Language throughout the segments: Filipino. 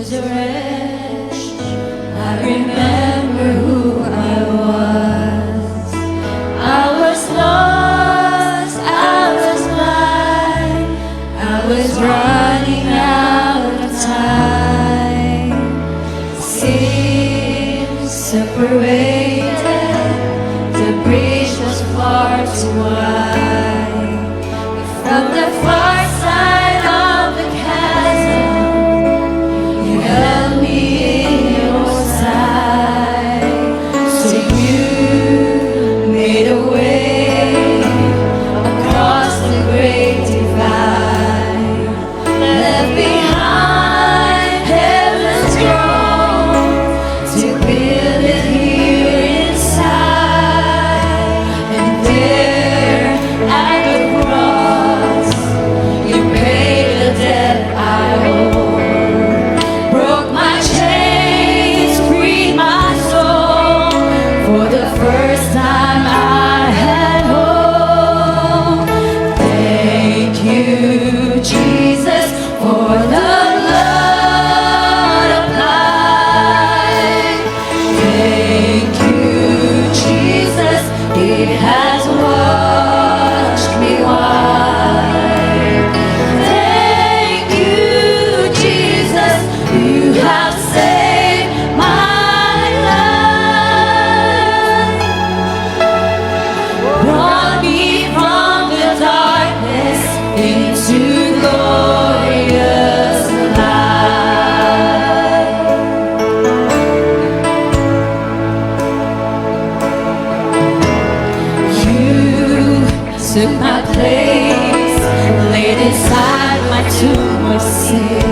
was a wretch. I remember who I was. I was lost, I was blind, I was running out of time. Sin separated, the bridge was far too wide. From the far side of the chasm, you held me in your side. So you made a way across the great divide. Left behind heaven's throne to build it here inside. And there at the cross, you paid the debt I owe. Broke my chains, freed my soul. For the first time I had hope. Thank you, Jesus, for the blood applied. Thank you, Jesus, it has washed me white. Thank you, Jesus, you have saved my life. Brought me from the darkness into glorious light. You took my place, laid inside my tomb of sin.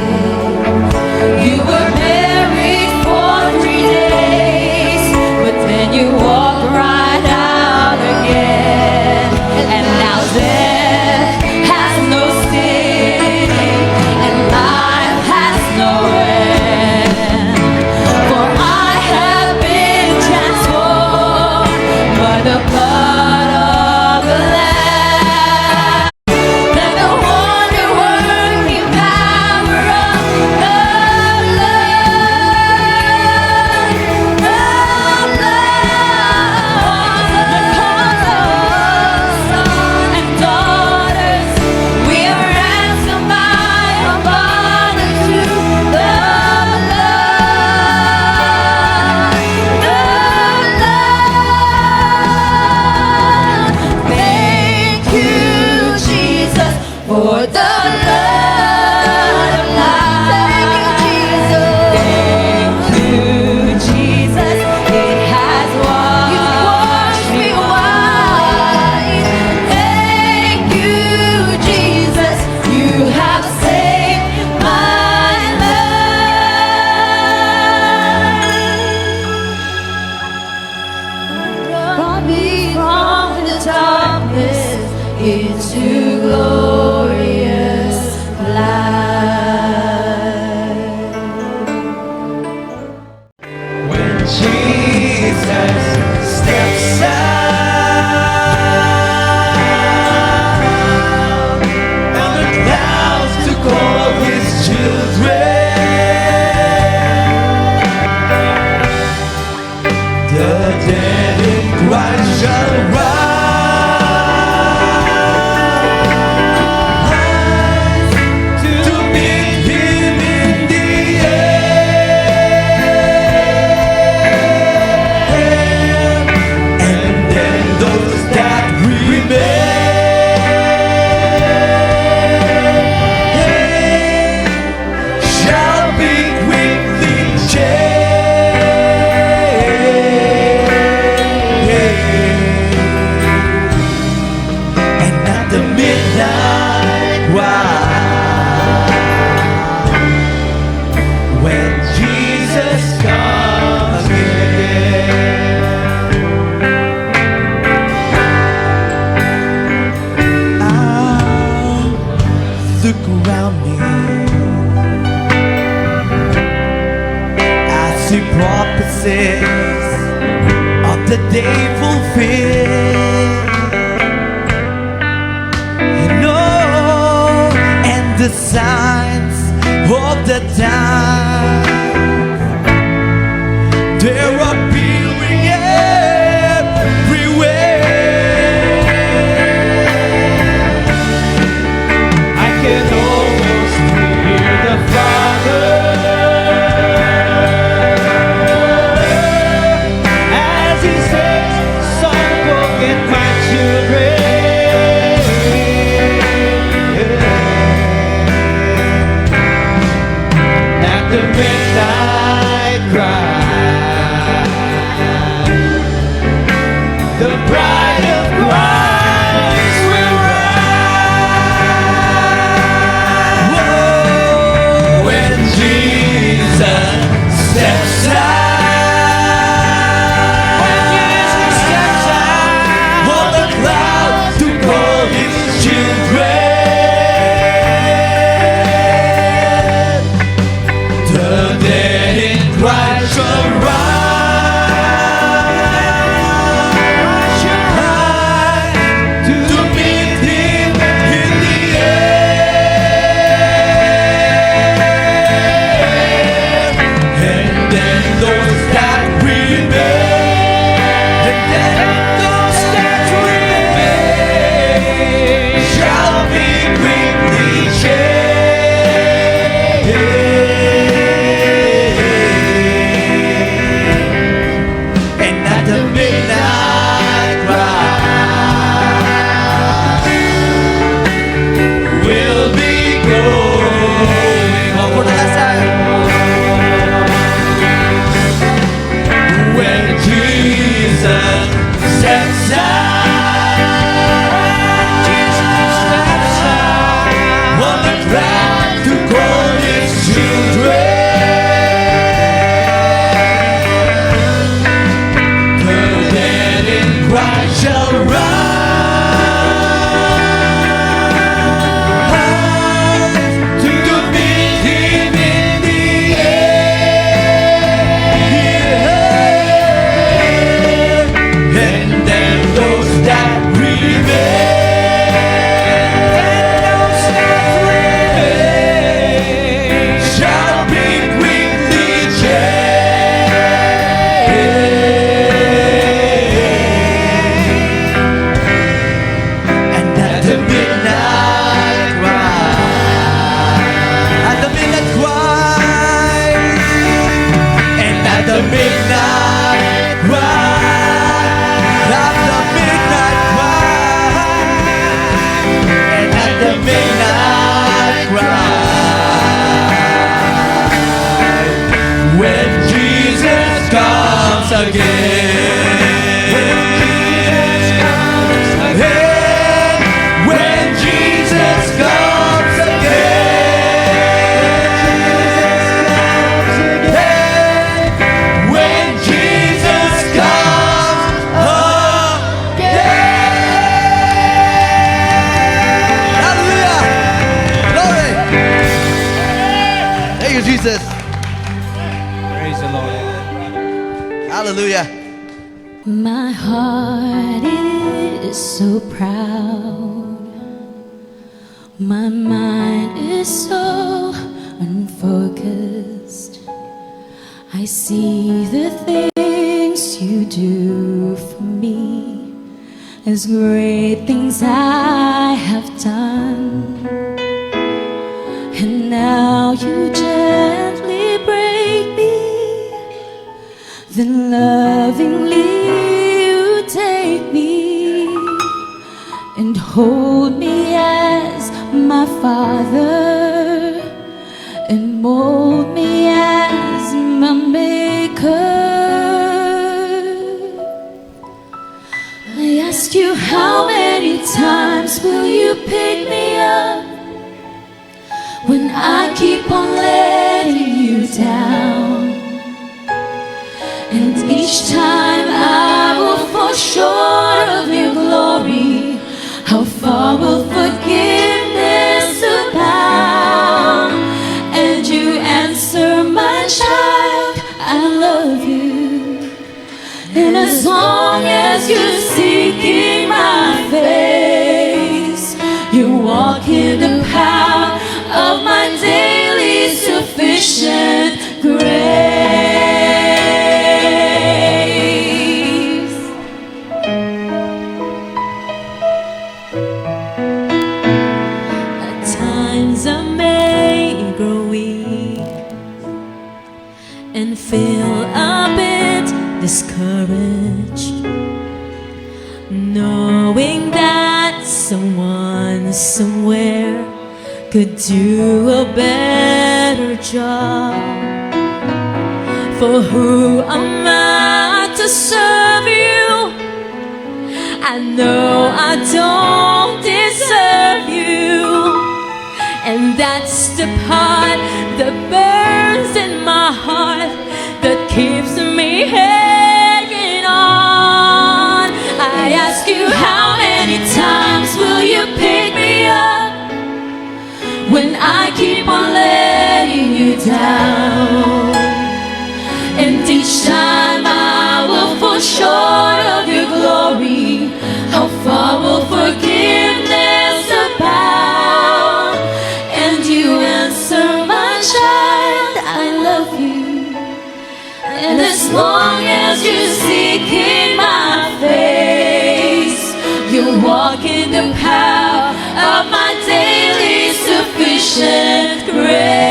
You were buried for 3 days, but then you walked right out again. And now death has no sting, and life has no end. For I have been transformed by the blood of the Lamb. Let the wonder-working power of the Son and daughters, we are ransomed by a bond unto the Lord. Thank you, Jesus, for the blood of life. Thank you, Jesus, it has washed me white. Thank you, Jesus, you have saved my life. Brought me from the darkness into glorious light. When Jesus steps out and the clouds to call his children, the dead in Christ shall rise to meet him in the air. And then those that remain shall be quickly changed. And at the midnight cry, when Jesus comes again, I'll look around me, I see prophecies of the day fulfilled. the signs of the time. Jesus. Praise the Lord. Hallelujah. My heart is so proud. My mind is so unfocused. I see the things you do for me as great things I have done. And now you gently break me, then lovingly you take me and hold me as my Father and mold me as my Maker. I ask you, how many times will you pick me up when I keep on letting you down? And each time I will fall short of your glory. How far will forgiveness abound? And you answer, my child, I love you. And as long as you're seeking my face, you walk in the power of my daily sufficient grace. At times I may grow weak and feel a bit discouraged, knowing that someone somewhere could do a better job. For who am I to serve you? I know I don't deserve you, and that's the part that burns in my heart, that keeps me hanging on. I ask you, how many times will you pick me up when I keep on letting you down? And each time I will fall short of your glory. How far will forgiveness abound? And you answer, my child, I love you. And as long as you're seeking my face, you walk in the power of my daily sufficient grace.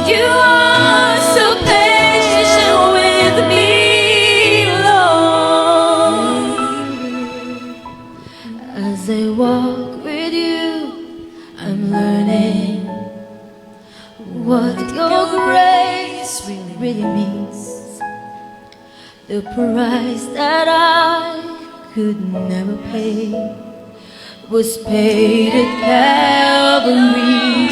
You are so patient with me, Lord. As I walk with you, I'm learning what your grace really means. The price that I could never pay was paid at Calvary.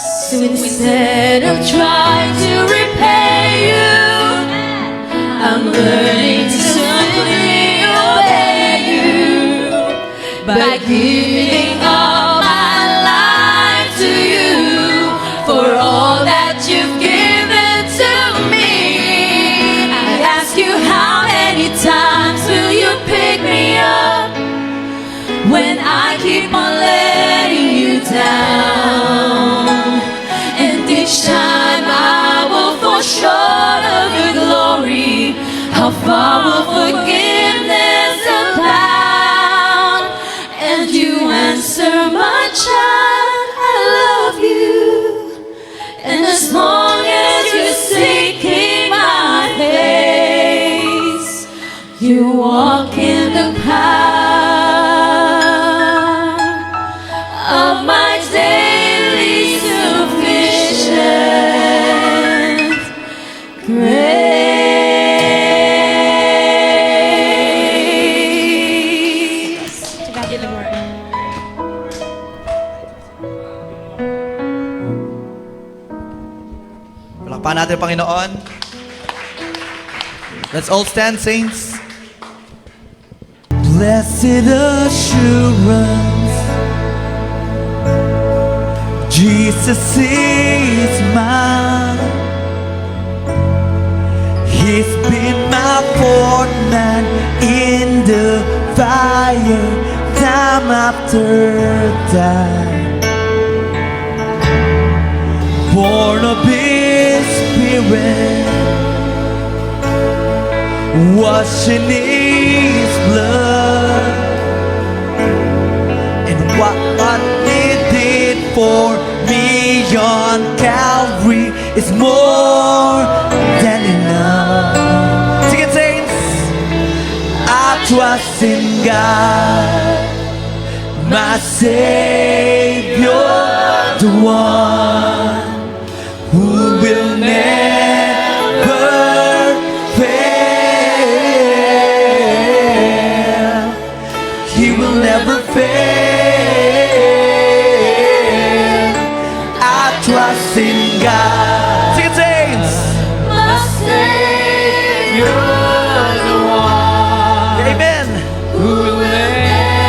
So instead of trying to repay you, I'm learning to simply obey you by giving all my life to you for all that you've given to me. I ask you, how many times will you pick me up when I keep on letting you down? And each time I will fall short of your glory. How far will forgiveness abound? And you answer, my child, I love you. And as long as you're seeking my face, you walk in the power of my daily sufficient grace. To God be the glory. Palakpakan natin, Panginoon. Let's all stand, saints. Blessed assurance, Jesus is mine. He's been my fourth man in the fire, time after time. Born of His Spirit, washed in His blood, and what He did for me on Calvary is more than enough. Sing it, saints. I trust in God, my Savior, the one who will never fail. He will never fail. I trust in God. Sing it, saints. My Savior, the one Amen. who will never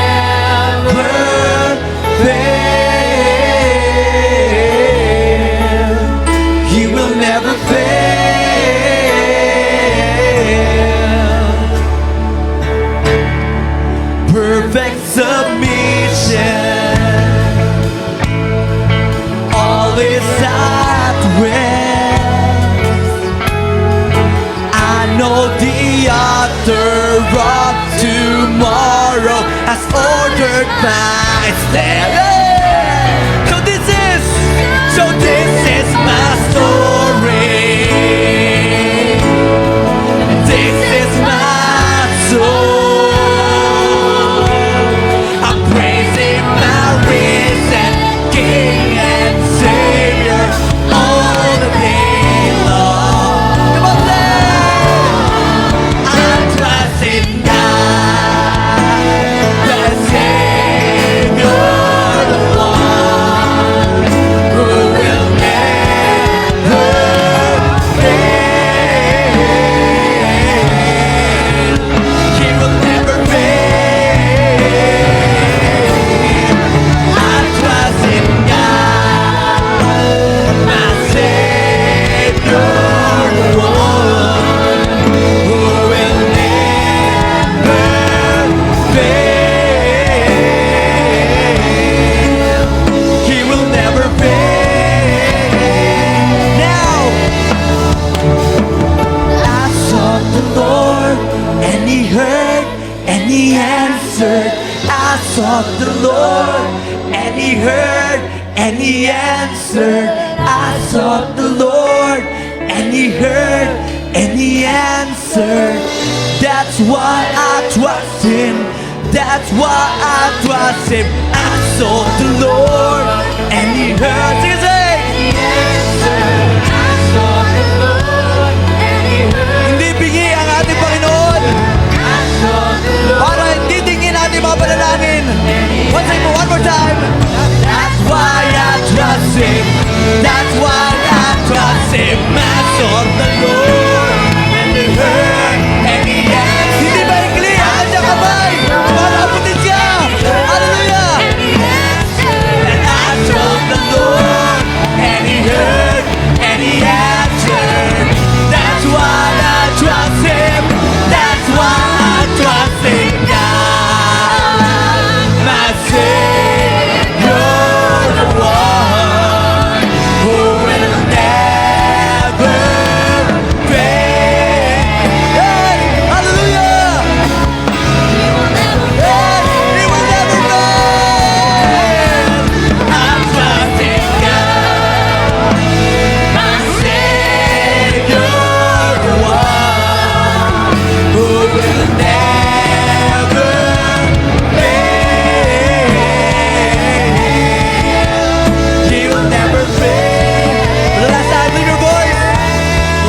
Fail. He will never fail. Perfect submission, all is at rest. I know the author of tomorrow has ordered my steps. So this is my story. This is my soul. I'm praising my risen King and Savior all the day long. Come on, I'm trusting God, the Savior, the one who will never fail. He will never fail. I trust in God, my Savior, the one who will never fail. He will never fail. Now, I sought the Lord, and He heard, and He answered. I sought the Lord, and He heard, and He answered. I sought the Lord, and He heard, and He answered. That's why I trust Him. That's why I trust Him. I sought the Lord, and He heard. Sing it, say. Hindi bingi ang ating Panginoon para hindi tingin ating mga panalangin. One more time. That's why I trust Him. That's why I trust Him. I sought the Lord, and He heard, and He answered. Hindi ba ikli ang kanyang kamay para abutin siya? Hallelujah! And I sought the Lord, and He heard, and He answered. That's why I trust Him. That's why I trust in God, my Savior, the one who will never fail. Hey, hallelujah! Hey, He will never fail. I trust in God, my Savior, the one who will never fail. He will never fail. For the last time, lift your voice.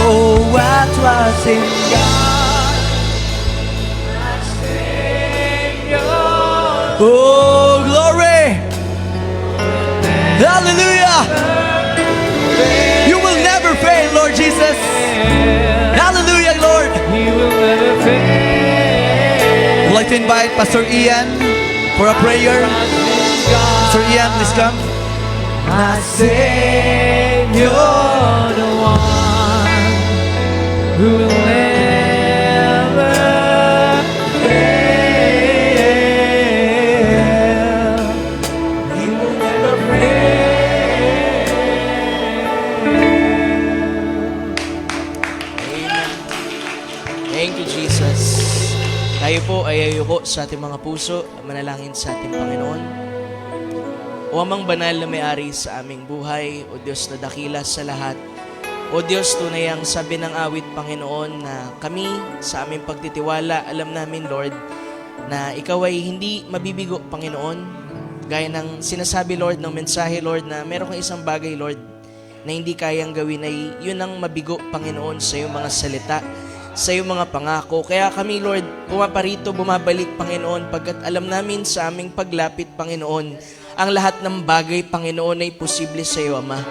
Oh, I trust in God, my Savior. Oh, glory! Hallelujah! You will never fail, Lord Jesus. Hallelujah, Lord. He will never fail. I'd like to invite Pastor Ian for a prayer. Pastor Ian, please come. my Savior, the one who will never fail. He will never fail. Thank you, Jesus. Tayo po ay ayuko sa ating mga puso, manalangin sa ating Panginoon. O Amang banal na may-ari sa aming buhay, O Diyos na dakila sa lahat, O Diyos, tunay ang sabi ng awit, Panginoon, na kami sa aming pagtitiwala, alam namin, Lord, na Ikaw ay hindi mabibigo, Panginoon. Gaya ng sinasabi, Lord, ng mensahe, Lord, na meron kang isang bagay, Lord, na hindi kayang gawin, ay yun ang mabigo, Panginoon, sa iyong mga salita, sa iyong mga pangako. Kaya kami, Lord, pumaparito, bumabalik, Panginoon, pagkat alam namin sa aming paglapit, Panginoon, ang lahat ng bagay, Panginoon, ay posible sa iyo, Ama.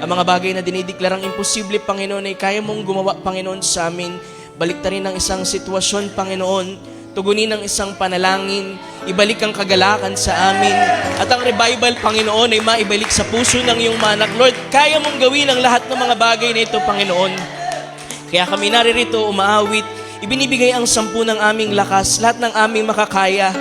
Ang mga bagay na dinideklarang imposible, Panginoon, ay kaya mong gumawa, Panginoon, sa amin. Baliktarin ng isang sitwasyon, Panginoon. Tugunin ng isang panalangin. Ibalik ang kagalakan sa amin. At ang revival, Panginoon, ay maibalik sa puso ng iyong manak. Lord, kaya mong gawin ang lahat ng mga bagay na ito, Panginoon. Kaya kami naririto, umaawit, ibinibigay ang 10 ng aming lakas, lahat ng aming makakaya.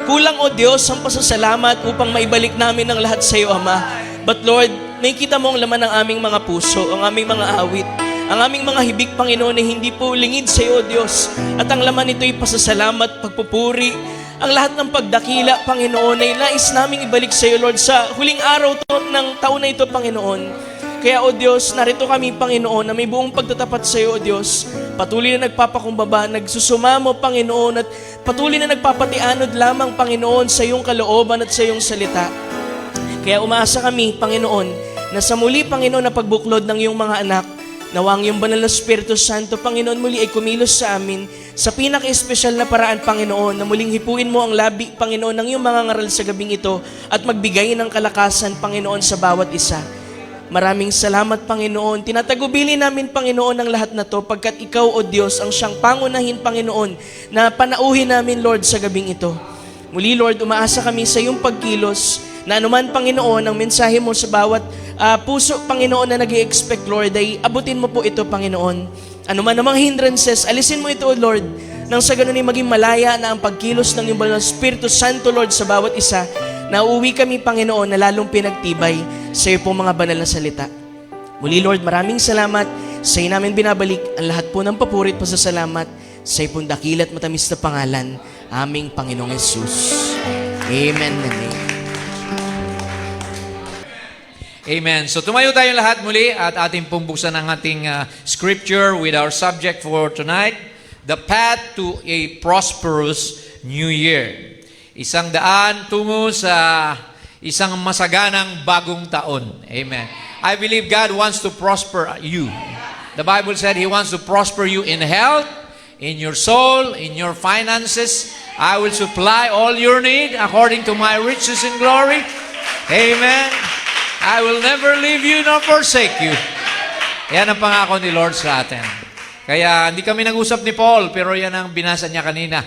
Kulang, O Diyos, ang pasasalamat upang maibalik namin ang lahat sa iyo, Ama. But Lord, nakikita mo ang laman ng aming mga puso, ang aming mga awit, ang aming mga hibik, Panginoon, na hindi po lingid sa iyo, O Diyos. At ang laman nito ay pasasalamat, pagpupuri, ang lahat ng pagdakila, Panginoon, ay nais naming ibalik sa iyo, Lord, sa huling araw ng taon na ito, Panginoon. Kaya, O Diyos, narito kami, Panginoon, na may buong pagtatapat sa iyo, O Diyos. Patuloy na nagpapakumbaba, nagsusumamo, Panginoon, at patuloy na nagpapatianod lamang, Panginoon, sa iyong kalooban at sa iyong salita. Kaya umaasa kami, Panginoon, na sa muli, Panginoon, na pagbuklod ng iyong mga anak, nawang iyong banal na Espiritu Santo, Panginoon, muli ay kumilos sa amin sa pinaka-espesyal na paraan, Panginoon, na muling hipuin mo ang labi, Panginoon, ng iyong mga ngaral sa gabing ito at magbigay ng kalakasan, Panginoon, sa bawat isa. Maraming salamat, Panginoon. Tinatagubili namin, Panginoon, ang lahat na to pagkat Ikaw, O Diyos, ang siyang pangunahin, Panginoon, na panauhin namin, Lord, sa gabing ito. Muli, Lord, umaasa kami sa iyong pagkilos na anuman, Panginoon, ang mensahe mo sa bawat puso, Panginoon, na nag-i-expect, Lord, ay abutin mo po ito, Panginoon. Anuman namang hindrances, alisin mo ito, O Lord, nang sa ganun ay maging malaya na ang pagkilos ng iyong banal na Espiritu Santo, Lord, sa bawat isa. Na uuwi kami, Panginoon, na lalong pinagtibay sa iyo pong mga banal na salita. Muli, Lord, maraming salamat. Sa iyo namin binabalik ang lahat po ng papuri at pasasalamat sa iyo pong dakila at matamis na pangalan, aming Panginoong Yesus. Amen and amen. Amen. So tumayo tayong lahat muli at ating pong buksan ang ating scripture with our subject for tonight, the path to a prosperous new year. Isang daan tungo sa isang masaganang bagong taon. Amen. I believe God wants to prosper you. The Bible said He wants to prosper you in health, in your soul, in your finances. I will supply all your need according to my riches and glory. Amen. I will never leave you nor forsake you. Yan ang pangako ni Lord sa atin. Kaya hindi kami nag-usap ni Paul, pero yan ang binasa niya kanina.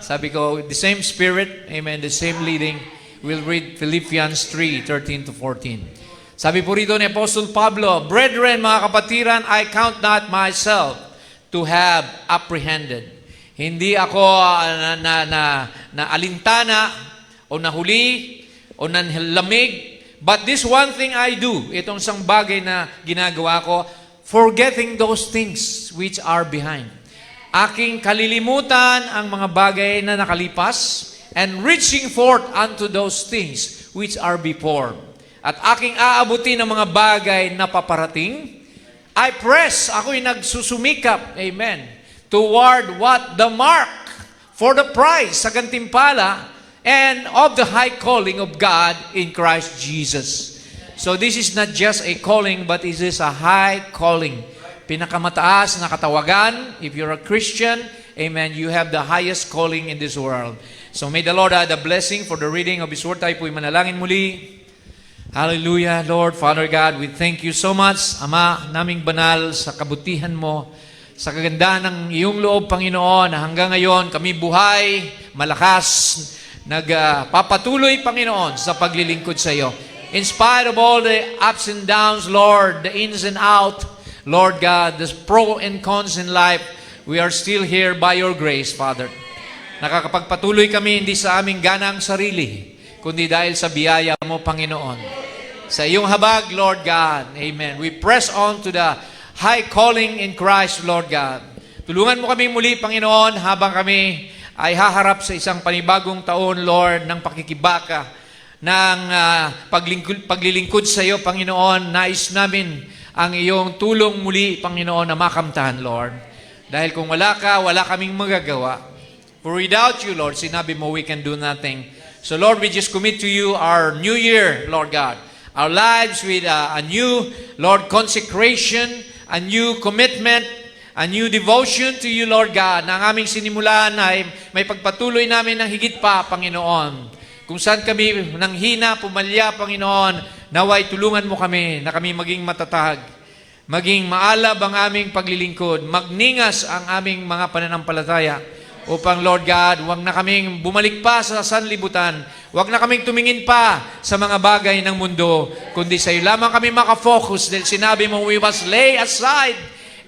Sabi ko, the same spirit, amen, the same leading. We'll read Philippians 3:13 to 14. Sabi po rito ni Apostle Pablo, Brethren, mga kapatiran, I count not myself to have apprehended. Hindi ako na alintana o nahuli o nanlamig. But this one thing I do, itong isang bagay na ginagawa ko, forgetting those things which are behind. Aking kalilimutan ang mga bagay na nakalipas and reaching forth unto those things which are before. At aking aabutin ang mga bagay na paparating. I press, ako'y nagsusumikap, amen, toward what the mark for the prize sa gantimpala and of the high calling of God in Christ Jesus. So this is not just a calling, but it is a high calling. Pinakamataas na katawagan. If you're a Christian, amen, you have the highest calling in this world. So may the Lord add a blessing for the reading of His Word. Tayo po'y manalangin muli. Hallelujah, Lord, Father God, we thank you so much, Ama, naming banal, sa kabutihan mo, sa kagandahan ng iyong loob, Panginoon, na hanggang ngayon kami buhay, malakas, nagpapatuloy, Panginoon, sa paglilingkod sa iyo. In spite of all the ups and downs, Lord, the ins and out, Lord God, the pro and cons in life, we are still here by your grace, Father. Nakakapagpatuloy kami hindi sa aming ganang sarili, kundi dahil sa biyaya mo, Panginoon. Sa iyong habag, Lord God, amen. We press on to the high calling in Christ, Lord God. Tulungan mo kami muli, Panginoon, habang kami ay haharap sa isang panibagong taon, Lord, ng pakikibaka, ng paglilingkod sa iyo, Panginoon. Nais namin ang iyong tulong muli, Panginoon, na makamtahan, Lord. Dahil kung wala ka, wala kaming magagawa. For without you, Lord, sinabi mo, we can do nothing. So, Lord, we just commit to you our new year, Lord God. Our lives with a new, Lord, consecration, a new commitment, a new devotion to you, Lord God, na ang aming sinimulan ay may pagpatuloy namin ng higit pa, Panginoon. Kung saan kami nang hina, pumalya, Panginoon, naway tulungan mo kami na kami maging matatag, maging maalab ang aming paglilingkod, magningas ang aming mga pananampalataya, upang, Lord God, huwag na kaming bumalik pa sa sanlibutan, huwag na kaming tumingin pa sa mga bagay ng mundo, kundi sa iyo lamang kami makafocus, dahil sinabi mo, we must lay aside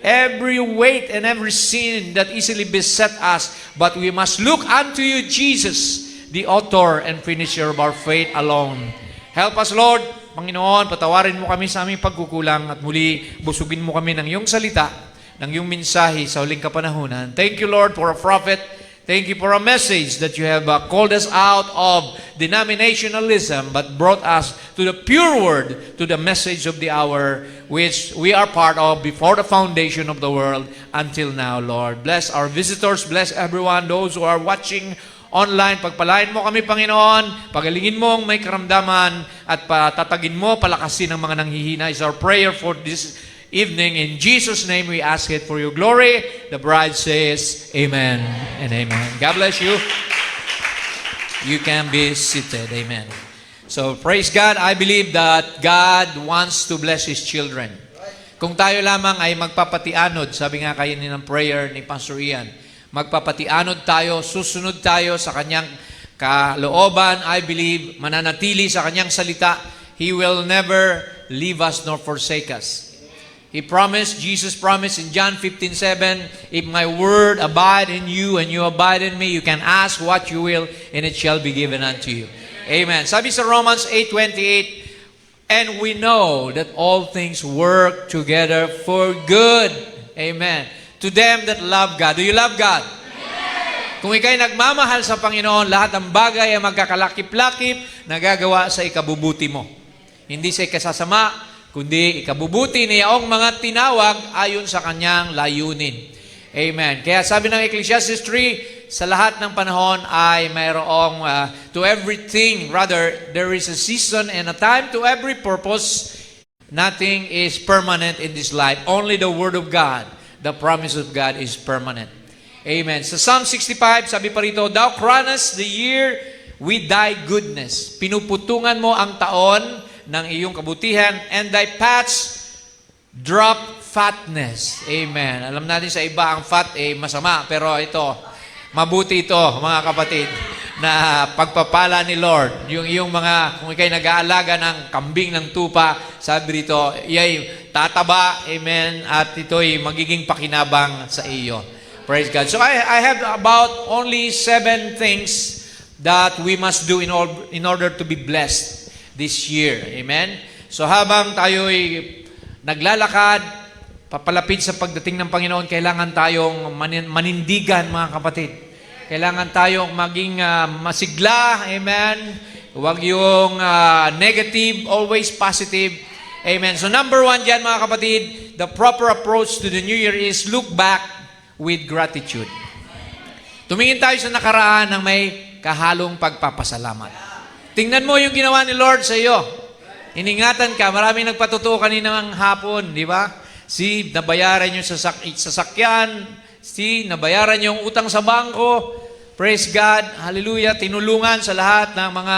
every weight and every sin that easily beset us, but we must look unto you, Jesus, the author and finisher of our faith alone. Help us, Lord, Panginoon, patawarin mo kami sa aming pagkukulang at muli busugin mo kami ng iyong salita, ng iyong mensahe sa huling kapanahunan. Thank you, Lord, for a prophet. Thank you for a message that you have called us out of denominationalism but brought us to the pure word, to the message of the hour, which we are part of before the foundation of the world until now, Lord. Bless our visitors, bless everyone, those who are watching online. Pagpalain mo kami, Panginoon. Pagalingin mo ang may karamdaman at patatagin mo, palakasin ang mga nanghihina is our prayer for this evening. In Jesus' name we ask it for your glory. The bride says, Amen and Amen. God bless you. You can be seated. Amen. So, praise God. I believe that God wants to bless His children. Kung tayo lamang ay magpapatianod, sabi nga kayo ng prayer ni Pastor Ian, magpapatianod tayo, susunod tayo sa kanyang kalooban, I believe, mananatili sa kanyang salita, He will never leave us nor forsake us. He promised, Jesus promised in John 15:7, if my word abide in you and you abide in me, you can ask what you will and it shall be given unto you. Amen. Sabi sa Romans 8:28, and we know that all things work together for good. Amen. To them that love God. Do you love God? Kung ikay nagmamahal sa Panginoon, lahat ng bagay ay magkakalakip-lakip na gagawa sa ikabubuti mo. Hindi sa ikasasama, kundi ikabubuti niyaong mga tinawag ayon sa kanyang layunin. Amen. Kaya sabi ng Ecclesiastes 3, sa lahat ng panahon ay mayroong to everything, rather, there is a season and a time to every purpose. Nothing is permanent in this life. Only the Word of God, the promise of God is permanent. Amen. Sa Psalm 65, sabi pa rito, Thou crownest the year with thy goodness. Pinuputungan mo ang taon ng iyong kabutihan, and thy paths drop fatness. Amen. Alam natin sa iba, ang fat masama, pero ito, mabuti ito, mga kapatid, na pagpapala ni Lord. Yung iyong mga, kung ikay nag-aalaga ng kambing ng tupa, sabi rito, iyay tataba, amen, at ito'y magiging pakinabang sa iyo. Praise God. So I have about only 7 things that we must do in order to be blessed this year. Amen? So habang tayo'y naglalakad, papalapit sa pagdating ng Panginoon, kailangan tayong manindigan, mga kapatid. Kailangan tayong maging masigla. Amen? Huwag yung negative, always positive. Amen? So number 1 dyan, mga kapatid, the proper approach to the New Year is look back with gratitude. Tumingin tayo sa nakaraan ng may kahalong pagpapasalamat. Tingnan mo yung ginawa ni Lord sa iyo. Iningatan ka. Maraming nagpatutuo kanina ng hapon, di ba? Si, nabayaran yung sasakyan. Si, nabayaran yung utang sa bangko. Praise God. Hallelujah. Tinulungan sa lahat ng mga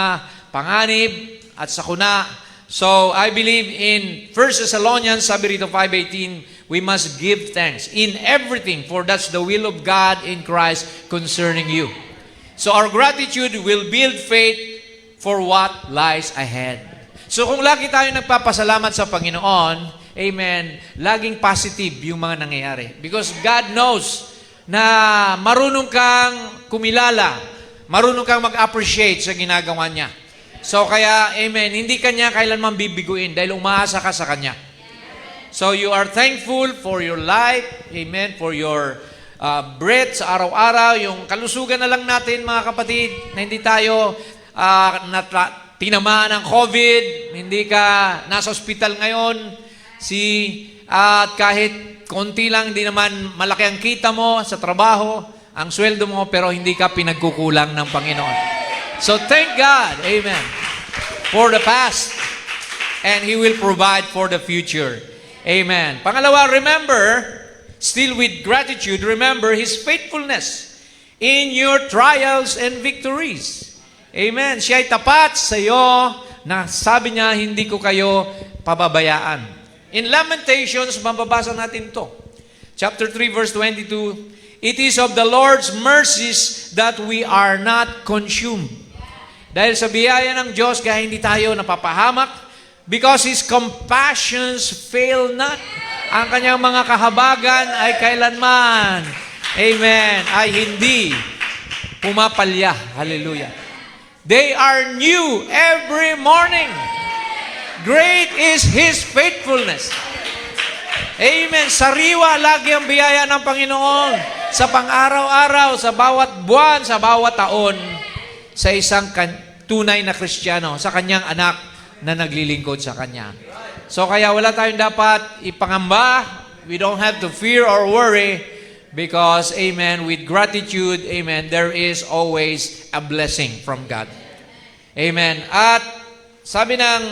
panganib at sakuna. So, I believe in 1 Thessalonians, sabi rito 5:18, we must give thanks in everything, for that's the will of God in Christ concerning you. So, our gratitude will build faith for what lies ahead. So kung lagi tayo nagpapasalamat sa Panginoon, amen, laging positive yung mga nangyayari. Because God knows na marunong kang kumilala, marunong kang mag-appreciate sa ginagawa niya. So kaya, amen, hindi kanya kailanman bibiguin dahil umaasa ka sa kanya. So you are thankful for your life, amen, for your breath sa araw-araw, yung kalusugan na lang natin mga kapatid, na hindi tayo tinamaan ng COVID, hindi ka nasa ospital ngayon, at kahit konti lang, hindi naman malaki ang kita mo sa trabaho, ang sweldo mo, pero hindi ka pinagkukulang ng Panginoon. So thank God, amen, for the past, and He will provide for the future. Amen. Pangalawa, remember, still with gratitude, remember His faithfulness in your trials and victories. Amen. Siya ay tapat sa iyo na sabi niya, hindi ko kayo pababayaan. In Lamentations, mababasa natin to. Chapter 3, verse 22, it is of the Lord's mercies that we are not consumed. Dahil sa biyaya ng Diyos, kaya hindi tayo napapahamak, because His compassions fail not. Ang kanyang mga kahabagan ay kailanman, amen, ay hindi pumapalya. Hallelujah. They are new every morning. Great is His faithfulness. Amen. Sariwa lagi ang biyaya ng Panginoon sa pang-araw-araw, sa bawat buwan, sa bawat taon, sa isang tunay na Kristiyano, sa kanyang anak na naglilingkod sa kanya. So kaya wala tayong dapat ipangamba. We don't have to fear or worry because, amen, with gratitude, amen, there is always a blessing from God. Amen. At sabi ng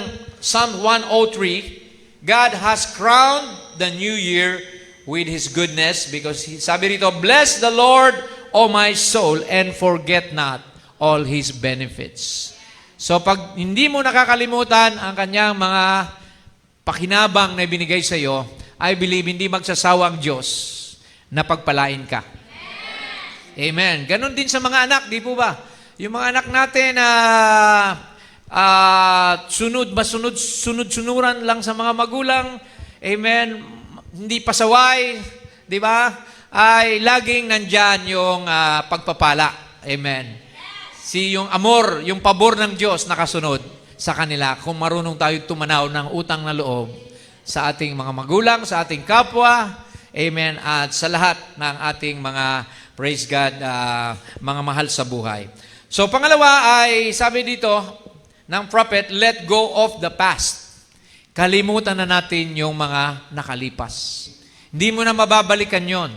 Psalm 103, God has crowned the new year with His goodness because sabi rito, bless the Lord, O my soul, and forget not all His benefits. So pag hindi mo nakakalimutan ang kanyang mga pakinabang na ibinigay sa iyo, I believe hindi magsasawa ang Diyos na pagpalain ka. Amen. Ganon din sa mga anak, di po ba? Yung mga anak natin na sunod-sunuran lang sa mga magulang, amen, hindi pasaway, di ba? Ay laging nandyan yung pagpapala. Amen. Yung amor, yung pabor ng Diyos nakasunod sa kanila kung marunong tayo tumanaw ng utang na loob sa ating mga magulang, sa ating kapwa, amen, at sa lahat ng ating mga, praise God, mga mahal sa buhay. So pangalawa ay sabi dito ng prophet, let go of the past. Kalimutan na natin yung mga nakalipas. Hindi mo na mababalikan yon.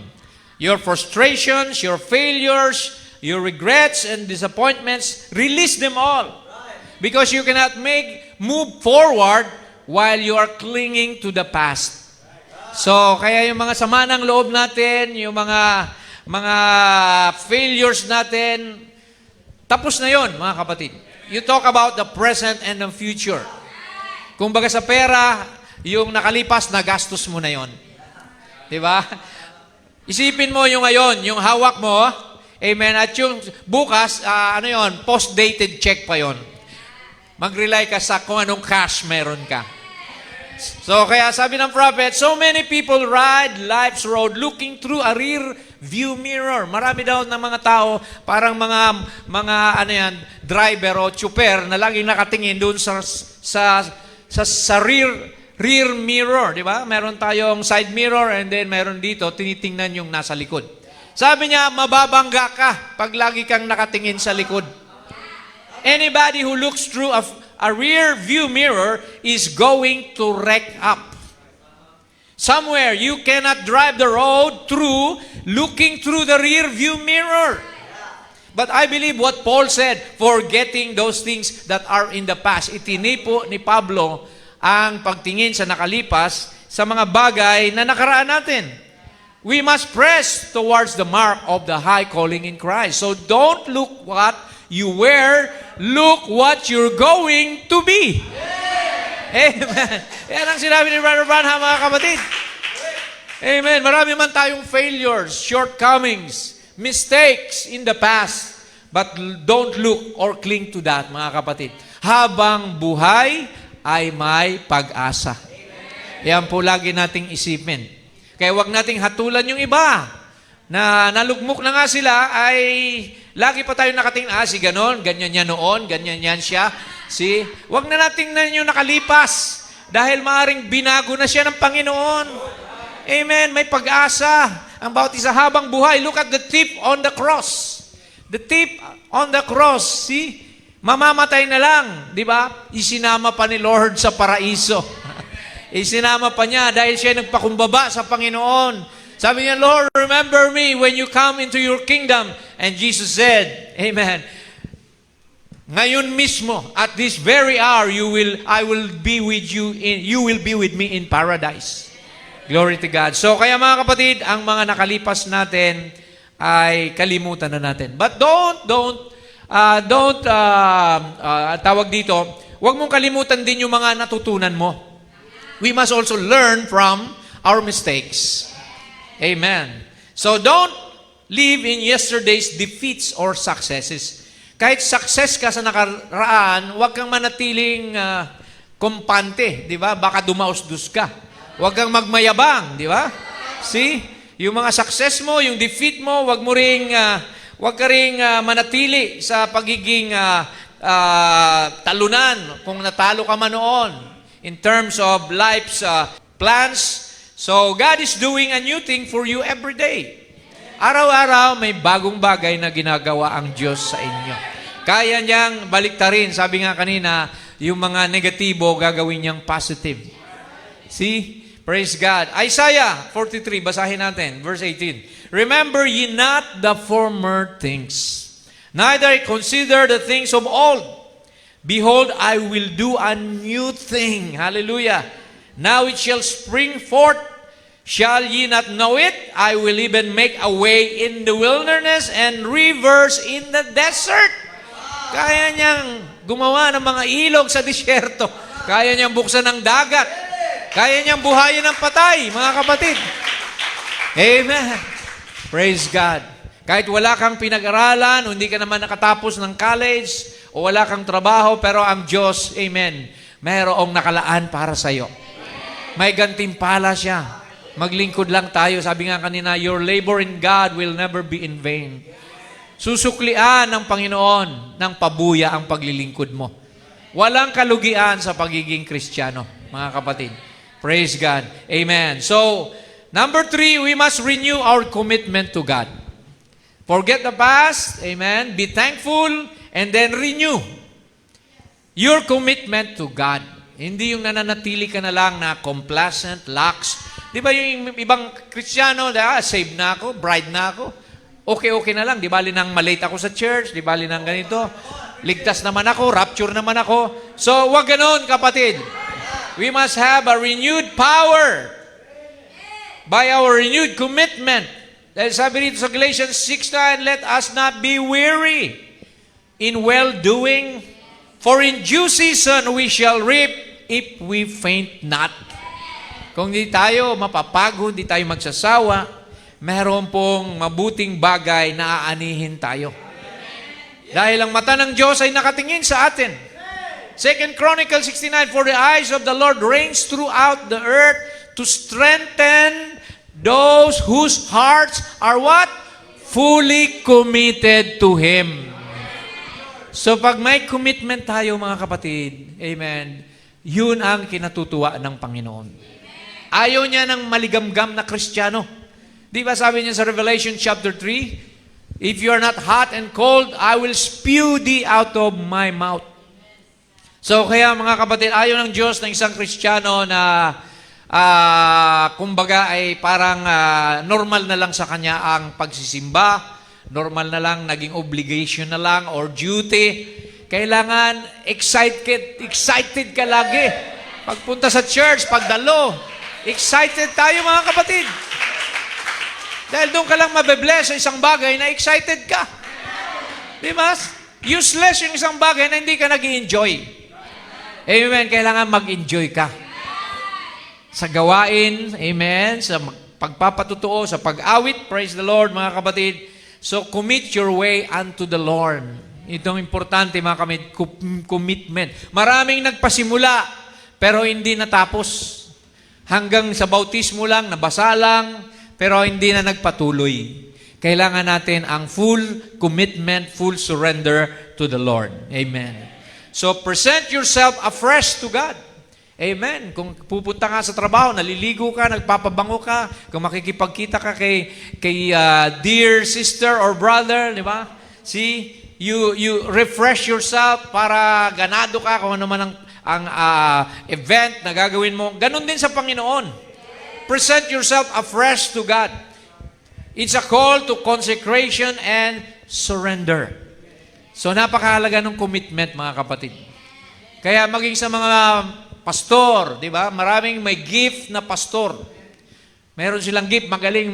Your frustrations, your failures, your regrets and disappointments, release them all. Because you cannot move forward while you are clinging to the past. So, kaya yung mga sama ng loob natin, yung mga failures natin, tapos na yon, mga kapatid. You talk about the present and the future. Kung baga sa pera, yung nakalipas, nagastos mo na yon. Diba? Isipin mo yung ngayon, yung hawak mo, amen, at yung bukas, post-dated check pa yon. Mag-rely ka sa kung anong cash meron ka. So, kaya sabi ng prophet, so many people ride life's road looking through a rear view mirror. Marami daw ng mga tao, parang mga driver o chuper na laging nakatingin doon sa rear mirror, di ba? Meron tayong side mirror and then meron dito, tinitingnan yung nasa likod. Sabi niya, mababangga ka pag lagi kang nakatingin sa likod. Anybody who looks through a rear view mirror is going to wreck up. Somewhere you cannot drive the road through looking through the rear view mirror. But I believe what Paul said, forgetting those things that are in the past. Itinipo ni Pablo ang pagtingin sa nakalipas sa mga bagay na nakaraan natin. We must press towards the mark of the high calling in Christ. So don't look what you were, look what you're going to be. Amen. Yan ang sinabi ni Brother Branham, mga kapatid. Amen. Marami man tayong failures, shortcomings, mistakes in the past, but don't look or cling to that, mga kapatid. Habang buhay ay may pag-asa. Yan po lagi nating isipin. Kaya wag nating hatulan yung iba na nalugmok na nga sila, ay lagi pa tayo nakatingin, si ganon, ganyan yan noon, ganyan yan siya. Wag na nating na yung nakalipas dahil maaring binago na siya ng Panginoon. Amen. May pag-asa ang bawat isa habang buhay. Look at the thief on the cross. The thief on the cross. Mamamatay na lang, di ba? Isinama pa ni Lord sa paraiso. Isinama pa niya dahil siya nagpakumbaba sa Panginoon. Sabi niya, Lord, remember me when you come into your kingdom. And Jesus said, Amen, ngayon mismo, at this very hour, I will be with you will be with me in paradise. Glory to God. So, kaya mga kapatid, ang mga nakalipas natin ay kalimutan na natin. But tawag dito, huwag mong kalimutan din yung mga natutunan mo. We must also learn from our mistakes. Amen. So don't live in yesterday's defeats or successes. Kahit success ka sa nakaraan, huwag kang manatiling kumpante, di ba? Baka dumaos-dus ka. Huwag kang magmayabang, di ba? Yung mga success mo, yung defeat mo, huwag ka ring manatili sa pagiging talunan kung natalo ka man noon in terms of life's plans. So, God is doing a new thing for you every day. Araw-araw, may bagong bagay na ginagawa ang Diyos sa inyo. Kaya niyang baliktarin. Sabi nga kanina, yung mga negatibo, gagawin niyang positive. Praise God. Isaiah 43, basahin natin, verse 18. Remember ye not the former things, neither consider the things of old. Behold, I will do a new thing. Hallelujah. Now it shall spring forth. Shall ye not know it? I will even make a way in the wilderness and rivers in the desert. Kaya niyang gumawa ng mga ilog sa disyerto. Kaya niyang buksan ng dagat. Kaya niyang buhayin ng patay, mga kapatid. Amen. Praise God. Kahit wala kang pinag-aralan, o hindi ka naman nakatapos ng college, o wala kang trabaho, pero ang Diyos, amen, mayroong nakalaan para sa iyo. May gantimpala siya. Maglingkod lang tayo. Sabi nga kanina, your labor in God will never be in vain. Susuklian ng Panginoon ng pabuya ang paglilingkod mo. Walang kalugian sa pagiging Kristiyano, mga kapatid. Praise God. Amen. So, number 3, we must renew our commitment to God. Forget the past. Amen. Be thankful and then renew your commitment to God. Hindi yung nananatili ka na lang na complacent, lax. Di ba yung ibang Kristiyano, saved na ako, bride na ako, okay na lang. Di bali nang malate ako sa church, di bali nang ganito, ligtas naman ako, rapture naman ako. So, wag ganon, kapatid. We must have a renewed power by our renewed commitment. Dahil sabi rito sa Galatians 6:9, let us not be weary in well-doing, for in due season we shall reap if we faint not. Kung di tayo mapapagod, di tayo magsasawa, meron pong mabuting bagay na aanihin tayo. Dahil ang mata ng Diyos ay nakatingin sa atin. 2 Chronicles 69, for the eyes of the Lord reigns throughout the earth to strengthen those whose hearts are what? Fully committed to Him. So pag may commitment tayo, mga kapatid, amen, yun ang kinatutuwa ng Panginoon. Ayaw niya ng maligamgam na Kristiyano. Di ba sabi niya sa Revelation chapter 3, if you are not hot and cold, I will spew thee out of my mouth. So kaya mga kapatid, ayaw ng Diyos ng isang Kristiyano na kumbaga ay parang normal na lang sa kanya ang pagsisimba, normal na lang, naging obligation na lang or duty. Kailangan excited ka lagi. Pagpunta sa church, pagdalo, excited tayo mga kapatid. Dahil doon ka lang mabe-bless sa isang bagay na excited ka. Di ba? Useless yung isang bagay na hindi ka nag-i-enjoy. Amen. Kailangan mag-enjoy ka. Sa gawain, amen, sa pagpapatutuo, sa pag-awit, praise the Lord, mga kapatid. So, commit your way unto the Lord. Itong importante, mga kapatid, commitment. Maraming nagpasimula, pero hindi natapos. Hanggang sa bautismo lang, nabasa lang, pero hindi na nagpatuloy. Kailangan natin ang full commitment, full surrender to the Lord. Amen. So, present yourself afresh to God. Amen. Kung pupunta ka sa trabaho, naliligo ka, nagpapabango ka, kung makikipagkita ka kay dear sister or brother, di ba? See, you refresh yourself para ganado ka kung ano man ang event na gagawin mo. Ganon din sa Panginoon. Present yourself afresh to God. It's a call to consecration and surrender. So napakahalaga ng commitment, mga kapatid. Kaya maging sa mga pastor, di ba? Maraming may gift na pastor. Meron silang gift, magaling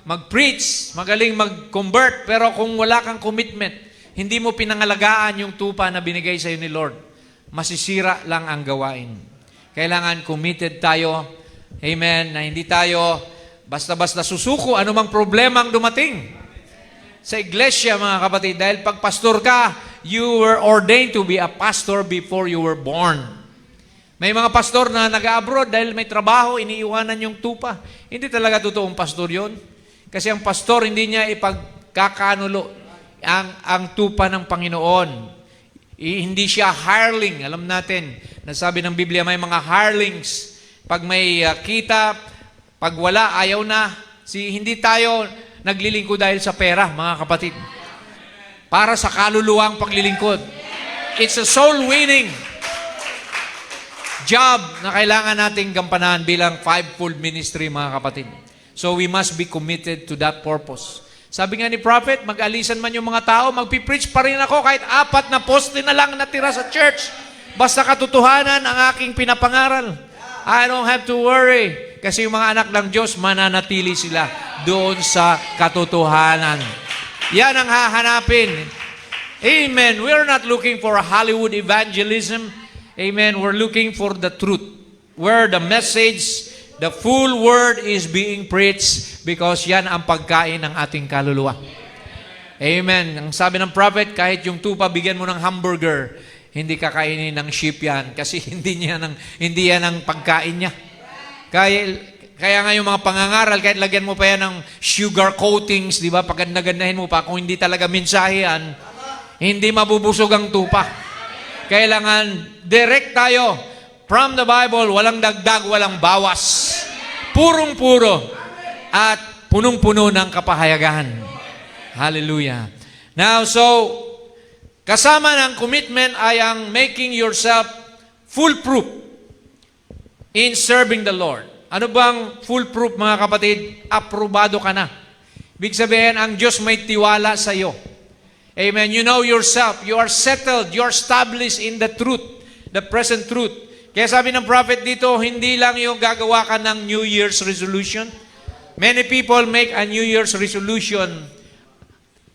mag-preach, magaling mag-convert, pero kung wala kang commitment, hindi mo pinangalagaan yung tupa na binigay sa iyo ni Lord, masisira lang ang gawain. Kailangan committed tayo, amen, na hindi tayo basta-basta susuko anumang problema ang dumating sa iglesia, mga kapatid. Dahil pag pastor ka, you were ordained to be a pastor before you were born. May mga pastor na nag-abroad dahil may trabaho, iniiwanan yung tupa. Hindi talaga totoong pastor yon. Kasi ang pastor, hindi niya ipagkakanulo ang tupa ng Panginoon. Hindi siya hireling. Alam natin, nasabi ng Biblia, may mga hirelings. Pag may kita, pag wala, ayaw na. Hindi tayo naglilingkod dahil sa pera, mga kapatid. Para sa kaluluwang paglilingkod. It's a soul-winning job na kailangan nating gampanan bilang fivefold ministry, mga kapatid. So we must be committed to that purpose. Sabi nga ni Prophet, mag-alisan man yung mga tao, magpipreach pa rin ako kahit 4 na poste na lang natira sa church. Basta katotohanan ang aking pinapangaral. I don't have to worry. Kasi yung mga anak ng Diyos, mananatili sila doon sa katotohanan. Yan ang hahanapin. Amen. We're not looking for a Hollywood evangelism. Amen. We're looking for the truth. Where the message, the full word is being preached because yan ang pagkain ng ating kaluluwa. Amen. Ang sabi ng prophet, kahit yung tupa bigyan mo ng hamburger, hindi kakainin ng sheep yan kasi hindi yan ang pagkain niya. Kaya nga yung mga pangangaral, kahit lagyan mo pa yan ng sugar coatings, di ba? Paganda-gandahin mo pa, kung hindi talaga mensahe yan, hindi mabubusog ang tupa. Kailangan direct tayo from the Bible, walang dagdag, walang bawas. Purong-puro at punong-puno ng kapahayagan. Hallelujah. Now, so, kasama ng commitment ay ang making yourself foolproof in serving the Lord. Ano bang foolproof, mga kapatid? Aprobado ka na. Ibig sabihin, ang Diyos may tiwala sa iyo. Amen. You know yourself. You are settled. You are established in the truth, the present truth. Kaya sabi ng prophet dito, hindi lang yung gagawa ka ng New Year's resolution. Many people make a New Year's resolution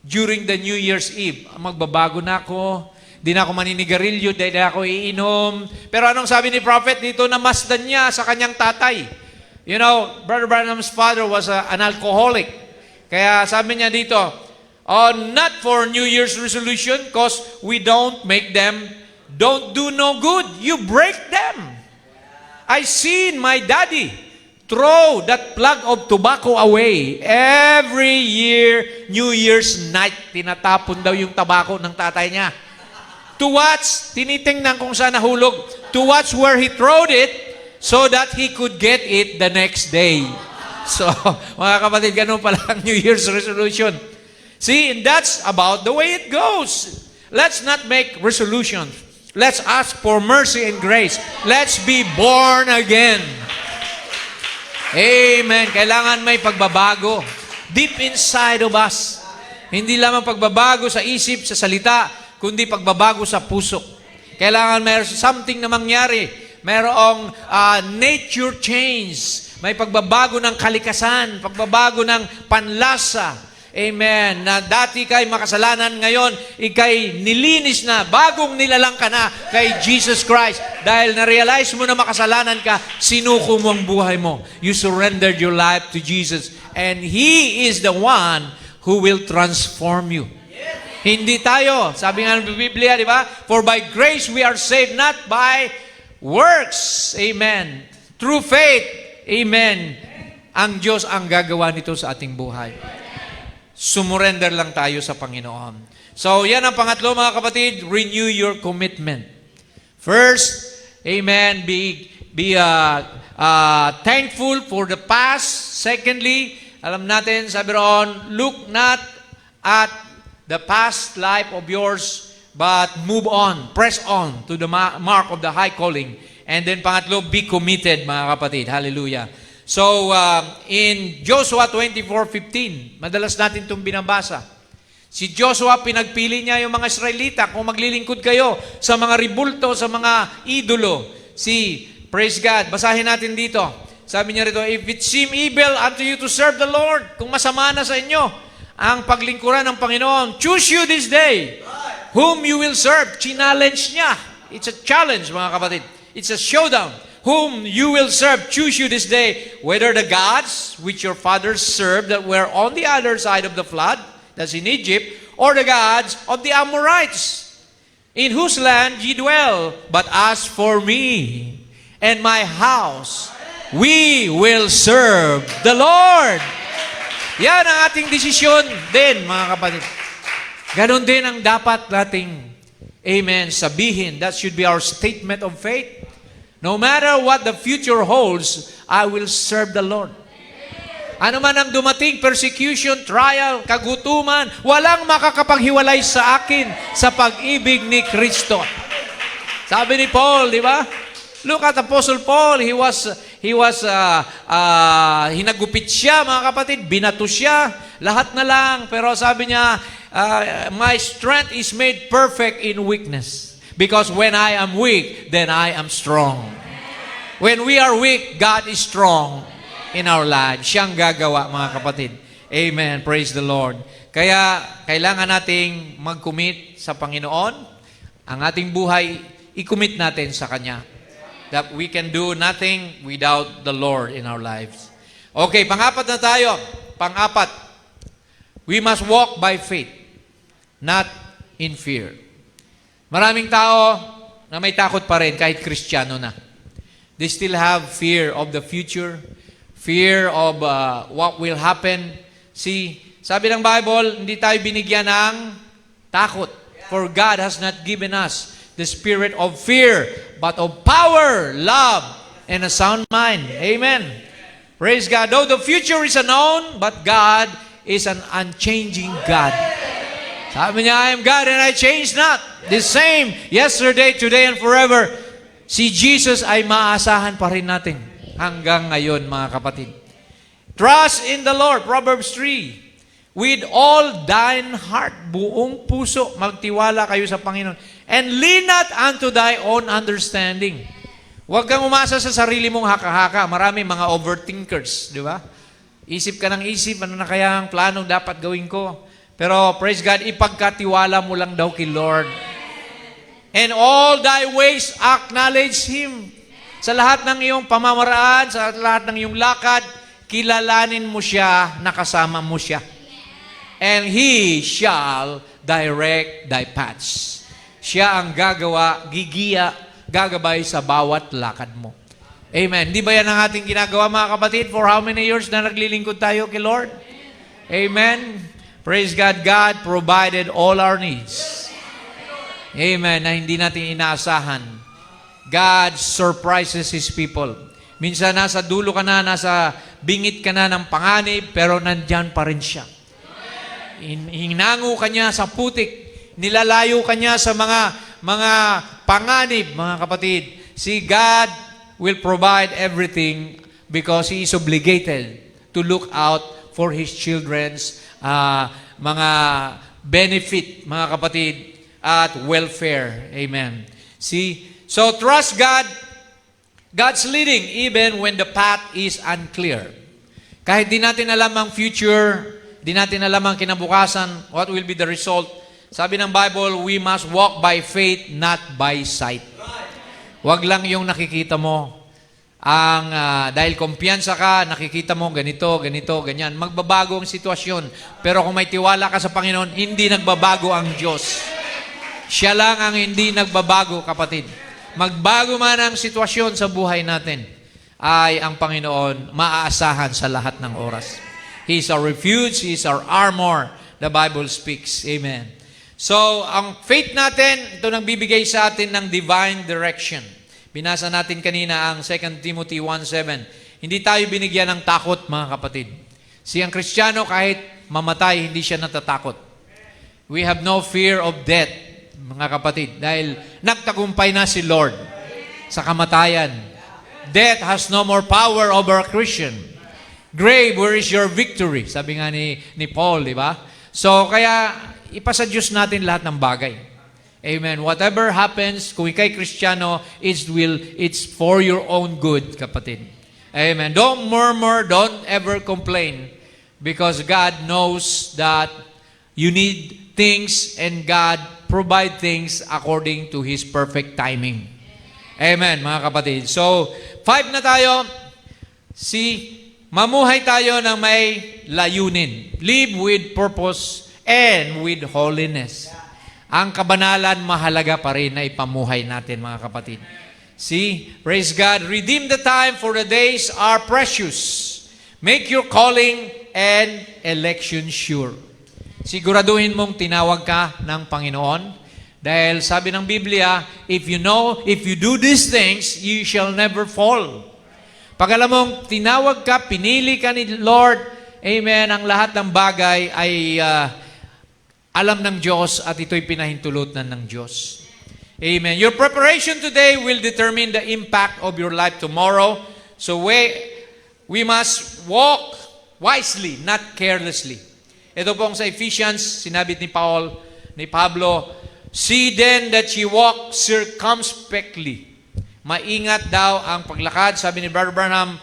during the New Year's Eve. Magbabago na ako. Di na ako maninigarilyo, di na ako iinom. Pero anong sabi ni prophet dito? Namasdan niya sa kanyang tatay. You know, Brother Branham's father was an alcoholic. Kaya sabi niya dito, not for New Year's resolution because we don't make them, don't do no good. You break them. I seen my daddy throw that plug of tobacco away. Every year, New Year's night, tinatapon daw yung tabako ng tatay niya. To watch, tinitingnan kung saan nahulog. To watch where he throwed it so that he could get it the next day. So, mga kapatid, ganun pala ang New Year's resolution. See, and that's about the way it goes. Let's not make resolutions. Let's ask for mercy and grace. Let's be born again. Amen. Kailangan may pagbabago deep inside of us. Hindi lamang pagbabago sa isip, sa salita, kundi pagbabago sa puso. Kailangan may something na mangyari. Mayroong nature change. May pagbabago ng kalikasan, pagbabago ng panlasa. Amen. Na dati kay makasalanan, ngayon ikay nilinis na, bagong nilalang ka na kay Jesus Christ. Dahil na-realize mo na makasalanan ka, sinuko mo ang buhay mo. You surrendered your life to Jesus. And He is the one who will transform you. Hindi tayo. Sabi nga ng Biblia, di ba? For by grace we are saved, not by works. Amen. Through faith. Amen. Ang Diyos ang gagawa nito sa ating buhay. Sumurrender lang tayo sa Panginoon. So, yan ang pangatlo mga kapatid. Renew your commitment. First, amen, be thankful for the past. Secondly, alam natin, sabi roon, look not at the past life of yours, but move on, press on to the mark of the high calling. And then pangatlo, be committed, mga kapatid. Hallelujah. So, in Joshua 24:15, madalas natin itong binabasa. Si Joshua, pinagpili niya yung mga Israelita kung maglilingkod kayo sa mga ribulto, sa mga idolo. Praise God, basahin natin dito. Sabi niya rito, if it seem evil unto you to serve the Lord, kung masama na sa inyo ang paglingkuran ng Panginoon, choose you this day whom you will serve. Challenge niya. It's a challenge, mga kapatid. It's a showdown. Whom you will serve, choose you this day, whether the gods which your fathers served that were on the other side of the flood, that's in Egypt, or the gods of the Amorites, in whose land ye dwell. But as for me and my house, we will serve the Lord. Yan ang ating desisyon din, mga kapatid. Ganon din ang dapat nating, amen, sabihin. That should be our statement of faith. No matter what the future holds, I will serve the Lord. Ano man ang dumating, persecution, trial, kagutuman, walang makakapaghiwalay sa akin sa pag-ibig ni Kristo. Sabi ni Paul, di ba? Look at Apostle Paul. He was hinagupit siya, mga kapatid, binato siya, lahat na lang. Pero sabi niya, my strength is made perfect in weakness. Because when I am weak, then I am strong. When we are weak, God is strong in our lives. Siyang gagawa, mga kapatid. Amen. Praise the Lord. Kaya, kailangan nating mag-commit sa Panginoon. Ang ating buhay, i-commit natin sa Kanya. That we can do nothing without the Lord in our lives. Okay, pang-apat na tayo. Pang-apat. We must walk by faith, not in fear. Maraming tao na may takot pa rin kahit Kristiyano na. They still have fear of the future, fear of what will happen. See, sabi ng Bible, hindi tayo binigyan ng takot. For God has not given us the spirit of fear, but of power, love, and a sound mind. Amen. Praise God. Though the future is unknown, but God is an unchanging God. Sabi niya, I am God and I change not. The same yesterday, today, and forever. Si Jesus ay maaasahan pa rin natin hanggang ngayon, mga kapatid. Trust in the Lord. Proverbs 3. With all thine heart, buong puso, magtiwala kayo sa Panginoon. And lean not unto thy own understanding. Huwag kang umasa sa sarili mong haka-haka. Marami mga overthinkers, di ba? Isip ka ng isip, ano na kaya ang planong dapat gawin ko? Pero praise God, ipagkatiwala mo lang daw kay Lord. And all thy ways acknowledge Him. Sa lahat ng iyong pamamaraan, sa lahat ng iyong lakad, kilalanin mo siya, nakasama mo siya. And He shall direct thy paths. Siya ang gagawa, gigiya, gagabay sa bawat lakad mo. Amen. Di ba yan ang ating ginagawa, mga kapatid? For how many years na naglilingkod tayo kay Lord? Amen. Praise God. God provided all our needs. Amen. Na hindi natin inaasahan. God surprises His people. Minsan nasa dulo ka na, nasa bingit ka na ng panganib, pero nandyan pa rin siya. Hinango ka niya sa putik. Nilalayo ka niya sa mga panganib, mga kapatid. See, God will provide everything because He is obligated to look out for His children's mga benefit, mga kapatid, at welfare. Amen. See, so trust God. God's leading even when the path is unclear. Kahit di natin alam ang future, di natin alam ang kinabukasan, what will be the result. Sabi ng Bible, we must walk by faith, not by sight. Huwag lang yung nakikita mo. Dahil kumpiyansa ka, nakikita mo ganito, ganyan. Magbabago ang sitwasyon. Pero kung may tiwala ka sa Panginoon, hindi nagbabago ang Diyos. Siya lang ang hindi nagbabago, kapatid. Magbago man ang sitwasyon sa buhay natin, ay ang Panginoon maaasahan sa lahat ng oras. He is our refuge, He is our armor, the Bible speaks. Amen. So, ang faith natin, ito nang bibigay sa atin ng divine direction. Binasa natin kanina ang 2 Timothy 1:7. Hindi tayo binigyan ng takot, mga kapatid. Siyang Kristiyano, kahit mamatay, hindi siya natatakot. We have no fear of death, mga kapatid, dahil nagtagumpay na si Lord sa kamatayan. Death has no more power over a Christian. Grave, where is your victory? Sabi nga ni Paul, di ba? So, kaya ipasa Diyos natin lahat ng bagay. Amen. Whatever happens, kung ikay Kristiyano, it's for your own good, kapatid. Amen. Don't murmur, don't ever complain, because God knows that you need things and God provide things according to His perfect timing. Amen, mga kapatid. So, 5 na tayo. Mamuhay tayo ng may layunin. Live with purpose and with holiness. Ang kabanalan, mahalaga pa rin na ipamuhay natin, mga kapatid. Praise God. Redeem the time, for the days are precious. Make your calling and election sure. Siguraduhin mong tinawag ka ng Panginoon. Dahil sabi ng Biblia, if you do these things, you shall never fall. Pag alam mong tinawag ka, pinili ka ni Lord, amen, ang lahat ng bagay ay alam ng Diyos at ito'y pinahintulutan ng Diyos. Amen. Your preparation today will determine the impact of your life tomorrow. So we must walk wisely, not carelessly. Ito pong sa Ephesians, sinabi ni Pablo, see then that ye walk circumspectly. Maingat daw ang paglakad. Sabi ni Brother Branham,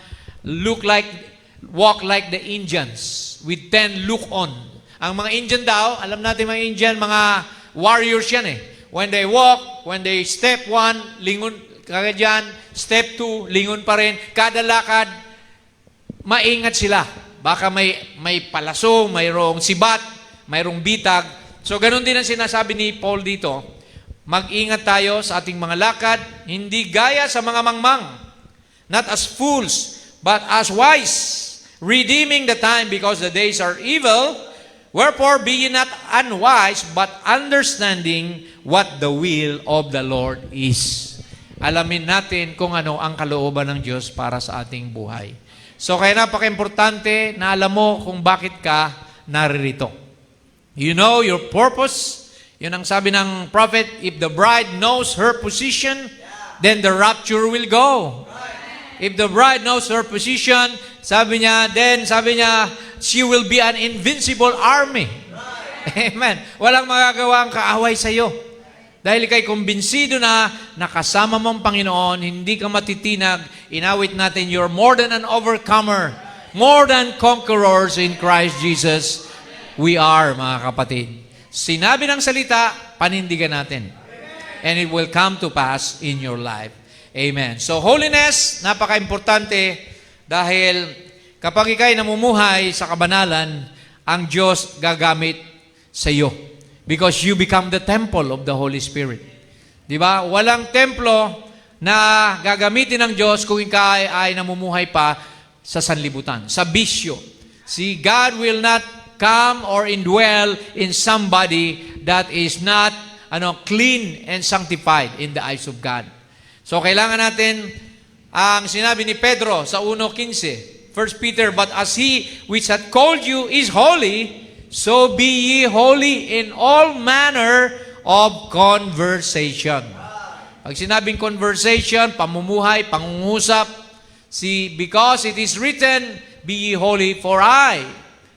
walk like the Indians with 10 look on. Ang mga Indian daw, alam natin mga Indian, mga warriors yan eh. When they walk, when they step 1, lingon kagad yan. Step 2, lingon pa rin. Kada lakad, maingat sila. Baka may palaso, mayroong sibat, mayroong bitag. So, ganun din ang sinasabi ni Paul dito. Mag-ingat tayo sa ating mga lakad, hindi gaya sa mga mangmang. Not as fools, but as wise, redeeming the time because the days are evil. Wherefore, be ye not unwise, but understanding what the will of the Lord is. Alamin natin kung ano ang kalooban ng Diyos para sa ating buhay. So, kaya napaka-importante na alam mo kung bakit ka naririto. You know your purpose. Yun ang sabi ng prophet, if the bride knows her position, then the rapture will go. If the bride knows her position, sabi niya, she will be an invincible army. Amen. Walang magagawa ang kaaway sa iyo. Dahil ikay kumbinsido na nakasama mong Panginoon, hindi ka matitinag, inawit natin, you're more than an overcomer, more than conquerors in Christ Jesus. We are, mga kapatid. Sinabi ng salita, panindigan natin. And it will come to pass in your life. Amen. So holiness, napaka-importante dahil kapag ikay namumuhay sa kabanalan, ang Diyos gagamit sa iyo. Because you become the temple of the Holy Spirit. Di ba? Walang templo na gagamitin ng Diyos kung ikay ay namumuhay pa sa sanlibutan, sa bisyo. See, God will not come or indwell in somebody that is not clean and sanctified in the eyes of God. So, kailangan natin ang sinabi ni Pedro sa 1:15, 1 Peter, but as He which hath called you is holy, so be ye holy in all manner of conversation. Pag sinabing conversation, pamumuhay, pangungusap, because it is written, be ye holy, for I,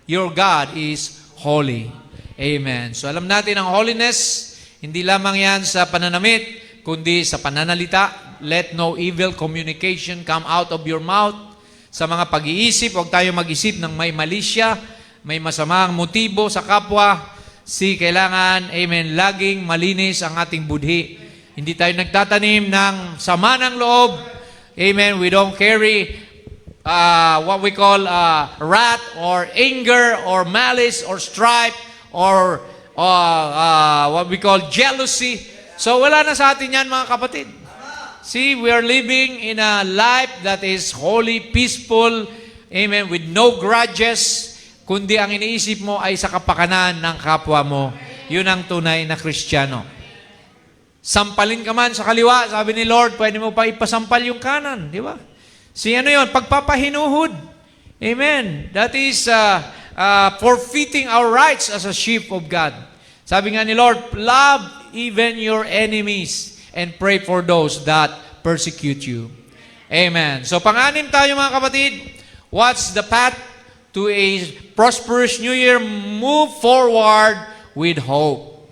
your God, is holy. Amen. So alam natin ang holiness, hindi lamang yan sa pananamit, kundi sa pananalita. Let no evil communication come out of your mouth. Sa mga pag-iisip, huwag tayo mag-isip ng may malisya, may masamang motibo sa kapwa. Kailangan, amen, laging malinis ang ating budhi. Hindi tayo nagtatanim ng sama ng loob. Amen. We don't carry what we call wrath or anger or malice or strife or what we call jealousy. So wala na sa atin yan, mga kapatid. See, we are living in a life that is holy, peaceful, amen, with no grudges, kundi ang iniisip mo ay sa kapakanan ng kapwa mo. Yun ang tunay na Kristiyano. Sampalin ka man sa kaliwa, sabi ni Lord, pwede mo pa ipasampal yung kanan, di ba? Si ano yun? Pagpapahinuhod. Amen. That is forfeiting our rights as a sheep of God. Sabi nga ni Lord, love even your enemies and pray for those that persecute you. Amen. So pang-anim tayo mga kapatid. What's the path to a prosperous new year? Move forward with hope.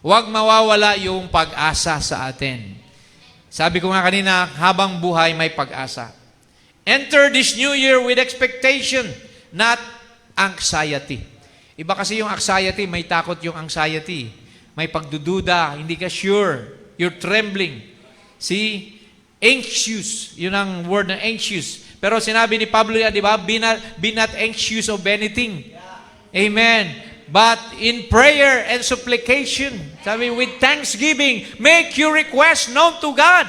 Huwag mawawala yung pag-asa sa atin. Sabi ko nga kanina, habang buhay may pag-asa. Enter this new year with expectation, not anxiety. Iba kasi yung anxiety, may takot yung anxiety. May pagdududa, hindi ka sure. You're trembling. See? Anxious. Yun ang word na anxious. Pero sinabi ni Pablo, di ba? Be not anxious of anything. Amen. But in prayer and supplication, sabi, with thanksgiving, make your request known to God.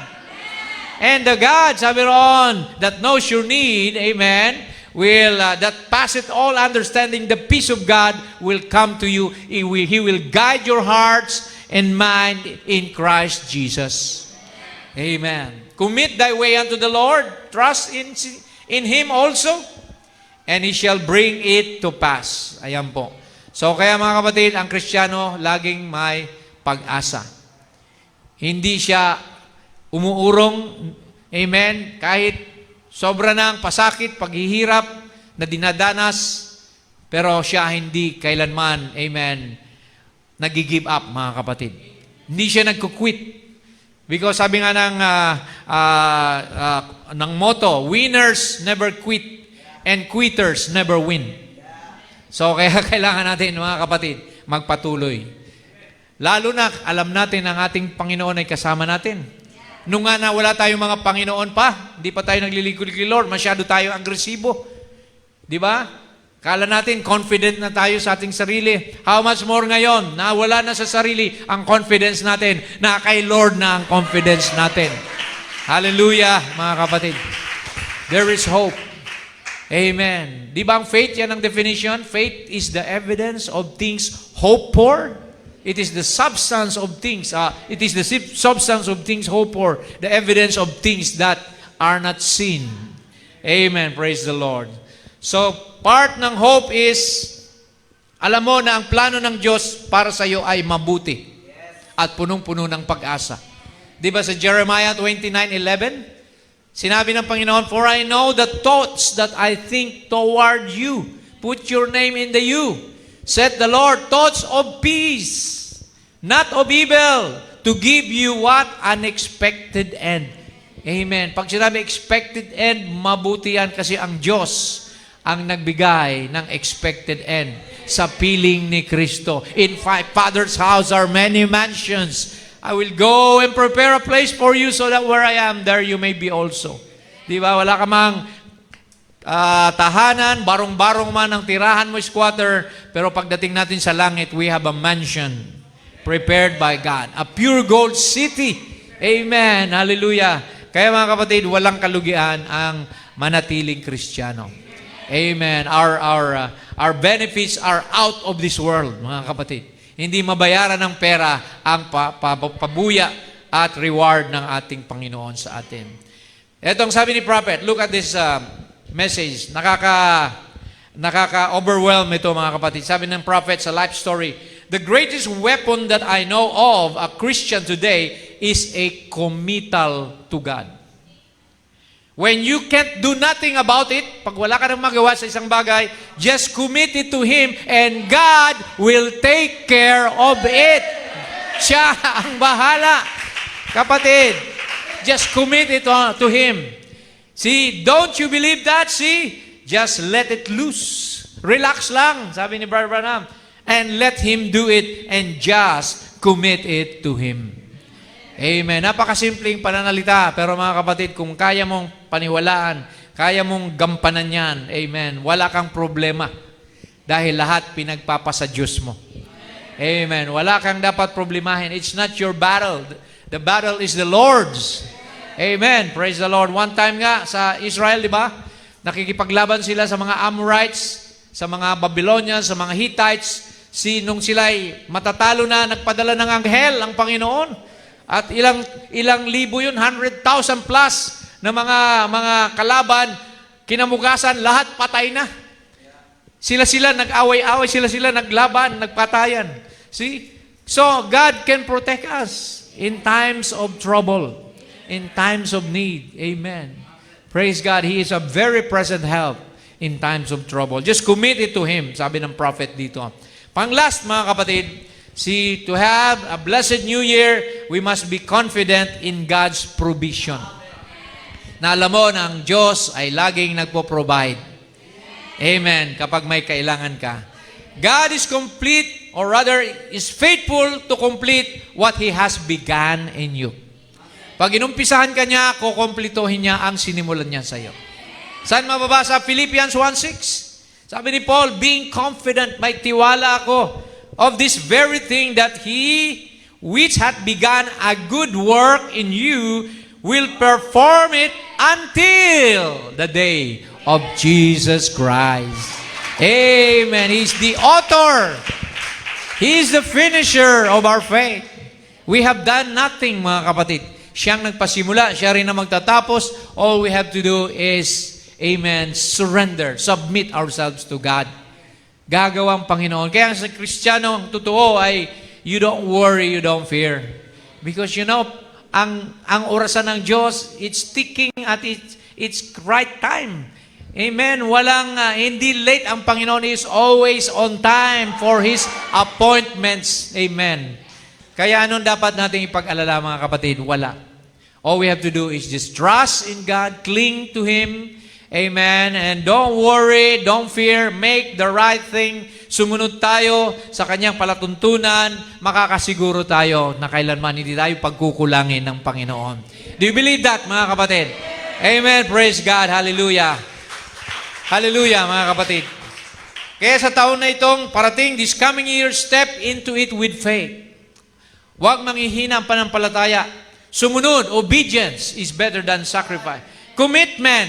And the God, sabi ron, that knows your need, amen, will, that passeth all understanding, the peace of God will come to you. He will guide your hearts and mind in Christ Jesus. Amen. Commit thy way unto the Lord, trust in Him also, and He shall bring it to pass. Ayan po. So kaya mga kapatid, ang Kristiyano laging may pag-asa. Hindi siya umuurong, amen, kahit sobra na ang pasakit, paghihirap na dinadanas, pero siya hindi kailanman, amen, nag-give up mga kapatid. Hindi siya nagkukwit. Because sabi nga ng motto, winners never quit and quitters never win. So, kaya kailangan natin, mga kapatid, magpatuloy. Lalo na, alam natin ang ating Panginoon ay kasama natin. Nung nga na wala tayong mga Panginoon pa, hindi pa tayo naglilingkod kay Lord, masyado tayo agresibo. Di ba? Kala natin, confident na tayo sa ating sarili. How much more ngayon, na wala na sa sarili ang confidence natin, na kay Lord na ang confidence natin. Hallelujah, mga kapatid. There is hope. Amen. Di ba ang faith, yan ang definition? Faith is the evidence of things hoped for. It is the substance of things. It is the substance of things hoped for. The evidence of things that are not seen. Amen. Praise the Lord. So, part ng hope is, alam mo na ang plano ng Diyos para sa iyo ay mabuti. At punong-puno ng pag-asa. Di ba sa Jeremiah 29:11? Sinabi ng Panginoon, for I know the thoughts that I think toward you. Put your name in the you. Said the Lord, thoughts of peace, not of evil, to give you what? Unexpected end. Amen. Pag sinabi expected end, mabuti yan kasi ang Diyos ang nagbigay ng expected end sa piling ni Kristo. In my Father's house are many mansions. I will go and prepare a place for you so that where I am, there you may be also. Di ba? Wala ka mang tahanan, barong-barong man ang tirahan mo, squatter, pero pagdating natin sa langit, we have a mansion prepared by God. A pure gold city. Amen. Hallelujah. Kaya mga kapatid, walang kalugian ang manatiling Kristiyano. Amen. Our benefits are out of this world, mga kapatid. Hindi mabayaran ng pera ang pabuya at reward ng ating Panginoon sa atin. Etong sabi ni Prophet, look at this message. Nakaka-overwhelm ito mga kapatid. Sabi ng Prophet sa life story, the greatest weapon that I know of a Christian today is a committal to God. When you can't do nothing about it, pag wala ka nang magawa sa isang bagay, just commit it to Him and God will take care of it. Siya ang bahala. Kapatid, just commit it to Him. See, don't you believe that? See, just let it loose. Relax lang, sabi ni Brother Branham. And let Him do it and just commit it to Him. Amen. Napakasimpleng pananalita, pero mga kapatid, kung kaya mong paniwalaan, kaya mong gampanan yan, amen, wala kang problema. Dahil lahat pinagpapasa Diyos mo. Amen. Wala kang dapat problemahin. It's not your battle. The battle is the Lord's. Amen. Praise the Lord. One time nga sa Israel, di ba? Nakikipaglaban sila sa mga Amorites, sa mga Babylonians, sa mga Hittites. Nung sila'y matatalo na, nagpadala ng anghel ang Panginoon. At ilang libo yun, 100,000 plus na mga kalaban, kinamugasan, lahat patay na. Sila nag-away-away, sila naglaban, nagpatayan. See? So, God can protect us in times of trouble, in times of need. Amen. Praise God. He is a very present help in times of trouble. Just commit it to Him, sabi ng prophet dito. Pang-last, mga kapatid, to have a blessed new year, we must be confident in God's provision. Na alam mo na ang Diyos ay laging nagpo-provide. Amen. Kapag may kailangan ka. God is complete, or rather, is faithful to complete what He has begun in you. Pag inumpisahan ka niya, kukumplituhin niya ang sinimulan niya sa iyo. Saan mababasa? Philippians 1:6. Sabi ni Paul, being confident, may tiwala ako of this very thing that He which hath begun a good work in you will perform it until the day of Jesus Christ. Amen. He's the author. He's the finisher of our faith. We have done nothing, mga kapatid. Siyang nagpasimula, siya rin na magtatapos. All we have to do is, amen, surrender, submit ourselves to God. Gagawang Panginoon. Kaya sa Kristiyano, ang totoo ay, you don't worry, you don't fear. Because you know, ang orasan ng Diyos, it's ticking at its right time. Amen. Hindi late ang Panginoon, is always on time for His appointments. Amen. Kaya anong dapat natin ipag-alala, mga kapatid? Wala. All we have to do is just trust in God, cling to Him. Amen. And don't worry, don't fear, make the right thing. Sumunod tayo sa Kanyang palatuntunan, makakasiguro tayo na kailanman hindi tayo pagkukulangin ng Panginoon. Do you believe that, mga kapatid? Amen. Praise God. Hallelujah. Hallelujah, mga kapatid. Kaya sa taon na itong parating, this coming year, step into it with faith. Huwag manghihina ang panampalataya. Sumunod, obedience is better than sacrifice. Commitment,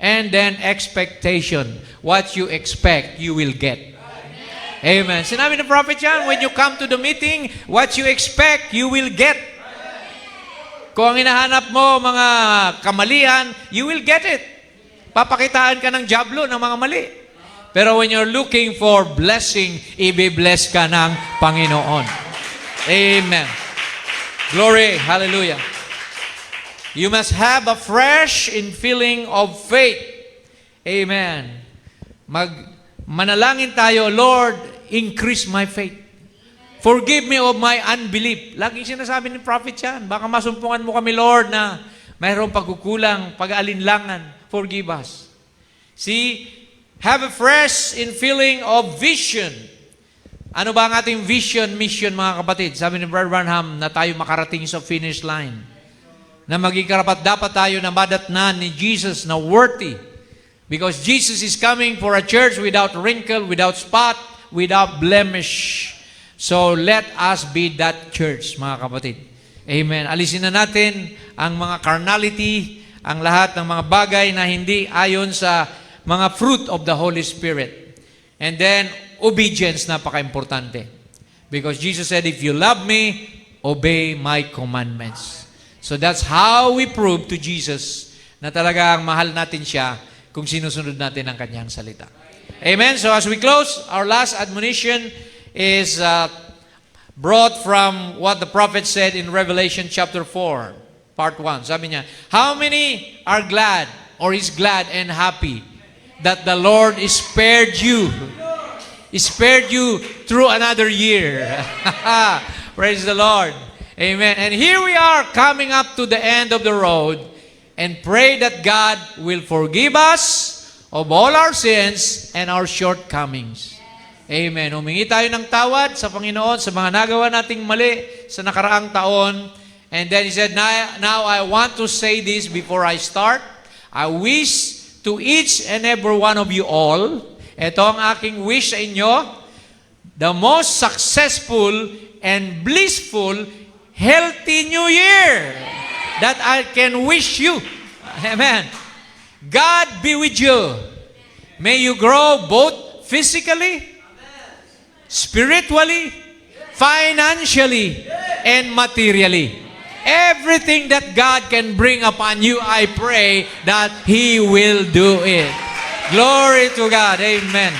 and then expectation. What you expect, you will get. Amen. Sinabi ng prophet yan, when you come to the meeting, what you expect, you will get. Kung ang hinahanap mo, mga kamalian, you will get it. Papakitaan ka ng jablo ng mga mali. Pero when you're looking for blessing, i-bless ka ng Panginoon. Amen. Glory. Hallelujah. You must have a fresh infilling of faith. Amen. Manalangin tayo, Lord, increase my faith. Forgive me of my unbelief. Laging sinasabi ni prophet yan. Baka masumpungan mo kami, Lord, na mayroong pagkukulang, pag-aalinlangan. Forgive us. See, have a fresh infilling of vision. Ano ba ang ating vision, mission, mga kapatid? Sabi ni Brother Branham na tayo makarating sa finish line. Na maging karapat dapat tayo na madatnan ni Jesus na worthy. Because Jesus is coming for a church without wrinkle, without spot, without blemish. So let us be that church, mga kapatid. Amen. Alisin na natin ang mga carnality, ang lahat ng mga bagay na hindi ayon sa mga fruit of the Holy Spirit. And then, obedience, napaka-importante. Because Jesus said, if you love me, obey my commandments. So that's how we prove to Jesus na talagang mahal natin siya kung sinusunod natin ang kanyang salita. Amen? So as we close, our last admonition is brought from what the prophet said in Revelation chapter 4, part 1. Sabi niya, how many are glad or is glad and happy that the Lord spared you through another year? Praise the Lord. Amen. And here we are coming up to the end of the road and pray that God will forgive us of all our sins and our shortcomings. Amen. Humingi tayo ng tawad sa Panginoon sa mga nagawa nating mali sa nakaraang taon. And then he said, now I want to say this before I start. I wish to each and every one of you all, ito ang aking wish sa inyo, the most successful and blissful, healthy New Year. that I can wish you. Amen. God be with you. May you grow both physically, spiritually, financially, and materially. Everything that God can bring upon you, I pray that He will do it. Glory to God. Amen.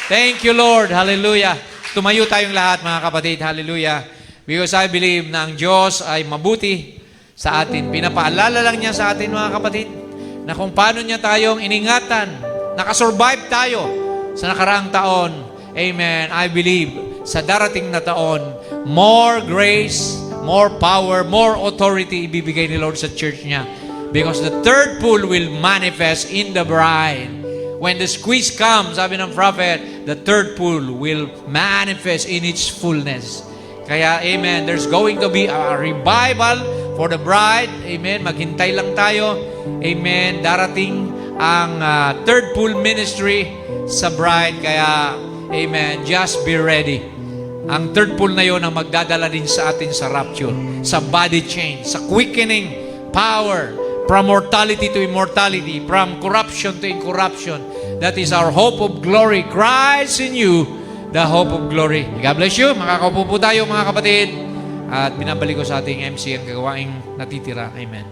Thank you, Lord. Hallelujah. Tumayo tayong lahat, mga kapatid. Hallelujah. Because I believe na ang Diyos ay mabuti sa atin. Pinapaalala lang niya sa atin, mga kapatid, na kung paano niya tayong iningatan, nakasurvive tayo sa nakaraang taon. Amen. I believe sa darating na taon, more grace, more power, more authority ibibigay ni Lord sa church niya. Because the third pool will manifest in the bride. When the squeeze comes, sabi ng prophet, the third pool will manifest in its fullness. Kaya, amen, there's going to be a revival for the bride. Amen, maghintay lang tayo. Amen, darating ang third pool ministry sa bride. Kaya, amen, just be ready. Ang third pool na yon ang magdadala din sa atin sa rapture, sa body change, sa quickening power, from mortality to immortality, from corruption to incorruption. That is our hope of glory. Christ in you, the hope of glory. God bless you. Makakaupo po tayo, mga kapatid. At binabalik ko sa ating MC ang gagawaing natitira. Amen.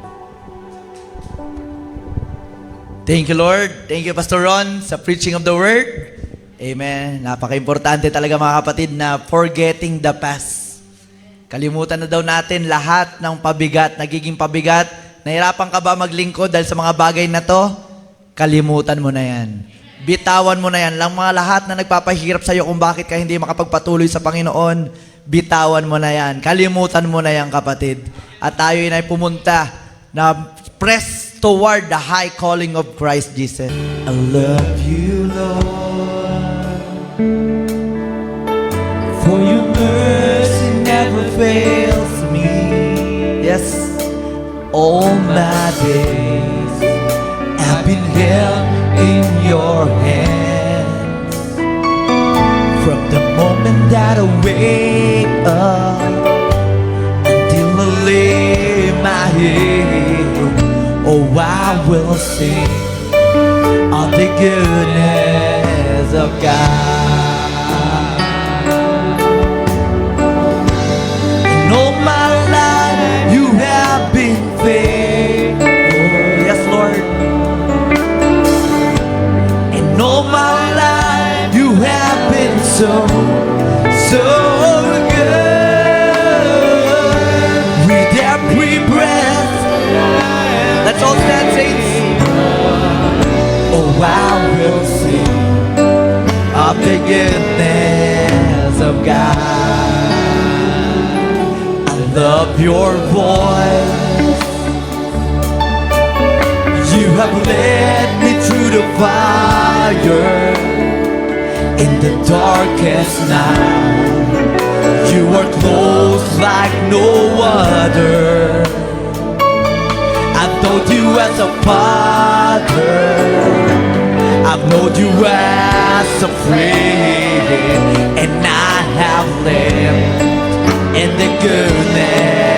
Thank you, Lord. Thank you, Pastor Ron, sa preaching of the Word. Amen. Napaka-importante talaga, mga kapatid, na forgetting the past. Kalimutan na daw natin lahat ng pabigat, nagiging pabigat. Nahirapan ka ba maglingkod dahil sa mga bagay na to? Kalimutan mo na yan. Bitawan mo na yan. Lang mga lahat na nagpapahirap sa'yo kung bakit ka hindi makapagpatuloy sa Panginoon, bitawan mo na yan. Kalimutan mo na yan, kapatid. At tayo ay pumunta na press toward the high calling of Christ Jesus. I love you, Lord, for your mercy never fails me. Yes. All my days I've been held in your hands. From the moment that I wake up until I lay my head, oh, I will sing of the goodness of God. And all my life you have been faithful. Yes, Lord. And all my life you have been so good. With every breath, let's all stand, saints. Oh, I will sing of the goodness of God. I love your voice. You have led me through the fire in the darkest night. You are close like no other. I've known you as a father. I've known you as a friend, and I have lived in the goodness